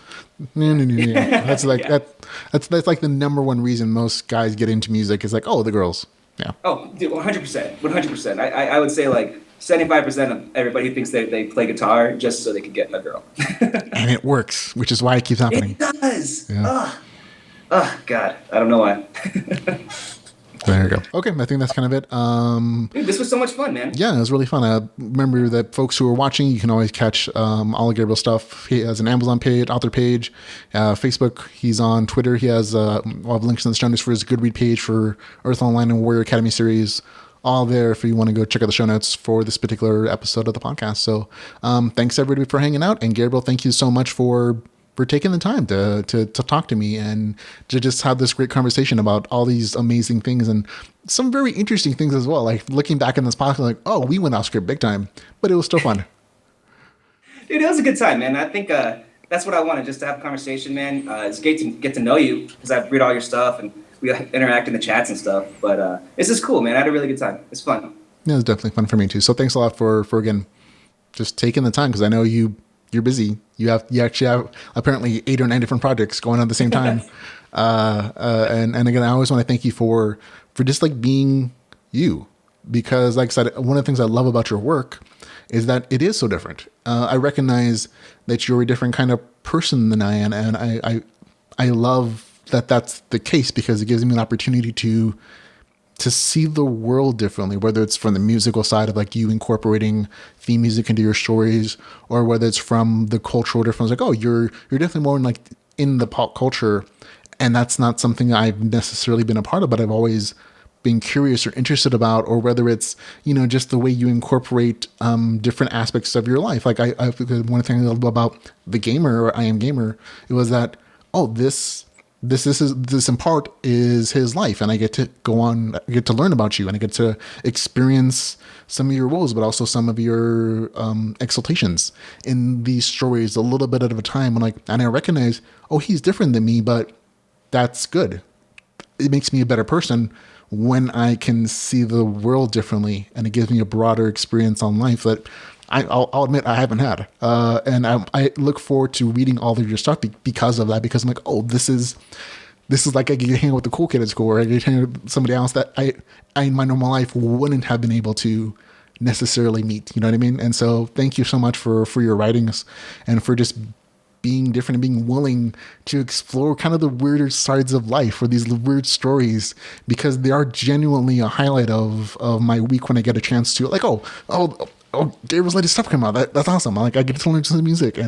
No. That's like that's like the number one reason most guys get into music is like, oh, the girls. Yeah. Oh, dude, 100%. 100%. I would say like 75% of everybody who thinks they play guitar just so they could get a girl. And it works, which is why it keeps happening. It does. Yeah. Oh, God. I don't know why. There you go. Okay, I think that's kind of it. Dude, this was so much fun, man. Yeah, it was really fun. Remember that folks who are watching, you can always catch all of Gabriel's stuff. He has an Amazon page, author page, Facebook. He's on Twitter. He has I'll have links in the show notes for his Goodread page for Eyrth Online and Warrior Academy series. All there if you want to go check out the show notes for this particular episode of the podcast. So thanks everybody for hanging out. And Gabriel, thank you so much for taking the time to talk to me and to just have this great conversation about all these amazing things and some very interesting things as well. Like looking back in this podcast, like, oh, we went off script big time, but it was still fun. Dude, it was a good time, man. I think that's what I wanted, just to have a conversation, man. It's great to get to know you because I've read all your stuff and we interact in the chats and stuff. But this is cool, man. I had a really good time. It's fun. Yeah, it was definitely fun for me too. So thanks a lot for again, just taking the time because I know you're busy. You actually have apparently 8 or 9 different projects going on at the same time. And again, I always want to thank you for just like being you, because like I said, one of the things I love about your work is that it is so different. I recognize that you're a different kind of person than I am. And I love that that's the case because it gives me an opportunity to see the world differently, whether it's from the musical side of like you incorporating theme music into your stories, or whether it's from the cultural difference, like, oh, you're definitely more in the pop culture. And that's not something I've necessarily been a part of, but I've always being curious or interested about, or whether it's, just the way you incorporate different aspects of your life. Like one thing about the gamer, or I Am Gamer, it was that, this in part is his life, and I get to I get to learn about you, and I get to experience some of your woes, but also some of your exaltations in these stories a little bit at a time. And I recognize, he's different than me, but that's good. It makes me a better person when I can see the world differently, and it gives me a broader experience on life that I'll admit I haven't had. And I look forward to reading all of your stuff because of that, because I'm like, this is like I get to hang out with the cool kid at school, or I get to hang out with somebody else that I in my normal life wouldn't have been able to necessarily meet. You know what I mean? And so thank you so much for your writings, and for just being different and being willing to explore kind of the weirder sides of life, or these weird stories, because they are genuinely a highlight of my week when I get a chance to, like, Gabriel's latest stuff came out. That's awesome. I get to listen to the music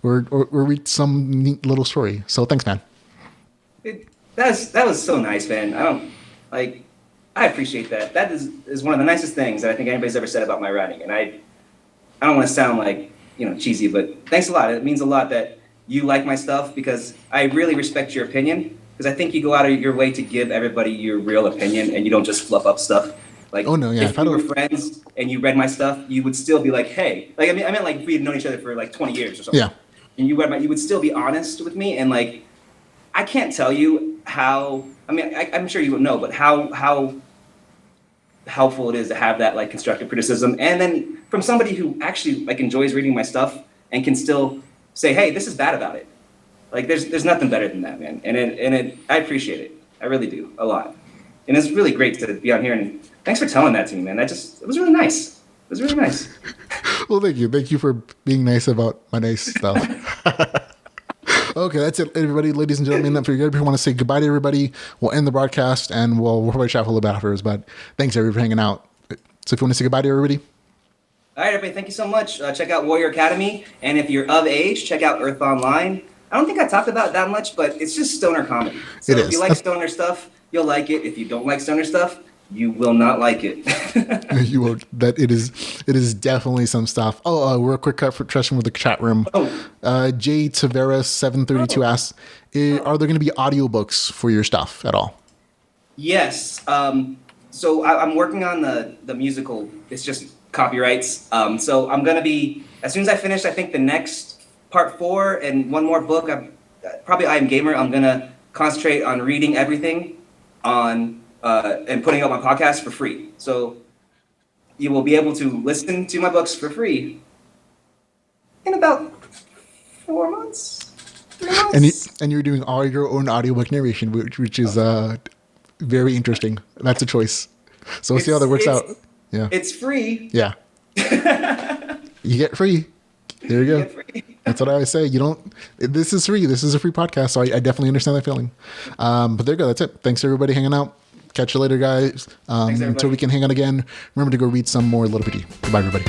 or read some neat little story. So thanks, man. That was so nice, man. I appreciate that. That is one of the nicest things that I think anybody's ever said about my writing. And I don't want to sound like, cheesy, but thanks a lot. It means a lot that you like my stuff, because I really respect your opinion, because I think you go out of your way to give everybody your real opinion, and you don't just fluff up stuff. Like, if we were friends and you read my stuff, you would still be like, hey, I meant like if we had known each other for like 20 years or something. Yeah. And you would still be honest with me. And like, I can't tell you how, I'm sure you would know, but how helpful it is to have that like constructive criticism. And then from somebody who actually like enjoys reading my stuff and can still say, hey, this is bad about it. Like there's nothing better than that, man. And I appreciate it. I really do, a lot. And it's really great to be on here, and thanks for telling that to me, man. It was really nice. It was really nice. Well, thank you. Thank you for being nice about my nice stuff. Okay, that's it, everybody. Ladies and gentlemen, if you want to say goodbye to everybody, we'll end the broadcast, and we'll probably chat for a little bit afterwards. But thanks, everybody, for hanging out. So if you want to say goodbye to everybody. All right, everybody, thank you so much. Check out Warrior Academy, and if you're of age, check out Eyrth Online. I don't think I talked about it that much, but it's just stoner comedy. So if you like stoner stuff, you'll like it. If you don't like stoner stuff, you will not like it. You will. That it is definitely some stuff. Real quick question with the chat room. Jay Tavares 732 asks, are there going to be audiobooks for your stuff at all? Yes. So I'm working on the musical. It's just copyrights. So I'm going to be, as soon as I finish, I think the next part 4 and one more book, probably I Am Gamer, I'm going to concentrate on reading everything on and putting out my podcast for free. So you will be able to listen to my books for free in about 4 months, 3 months. And you're doing all your own audiobook narration, which is very interesting. That's a choice. So we'll see how that works out. Yeah. It's free. Yeah. You get free. There you go. That's what I always say. This is free. This is a free podcast. So I definitely understand that feeling. But there you go. That's it. Thanks everybody hanging out. Catch you later, guys. Until we can hang out again. Remember to go read some more LitRPG. Goodbye, everybody.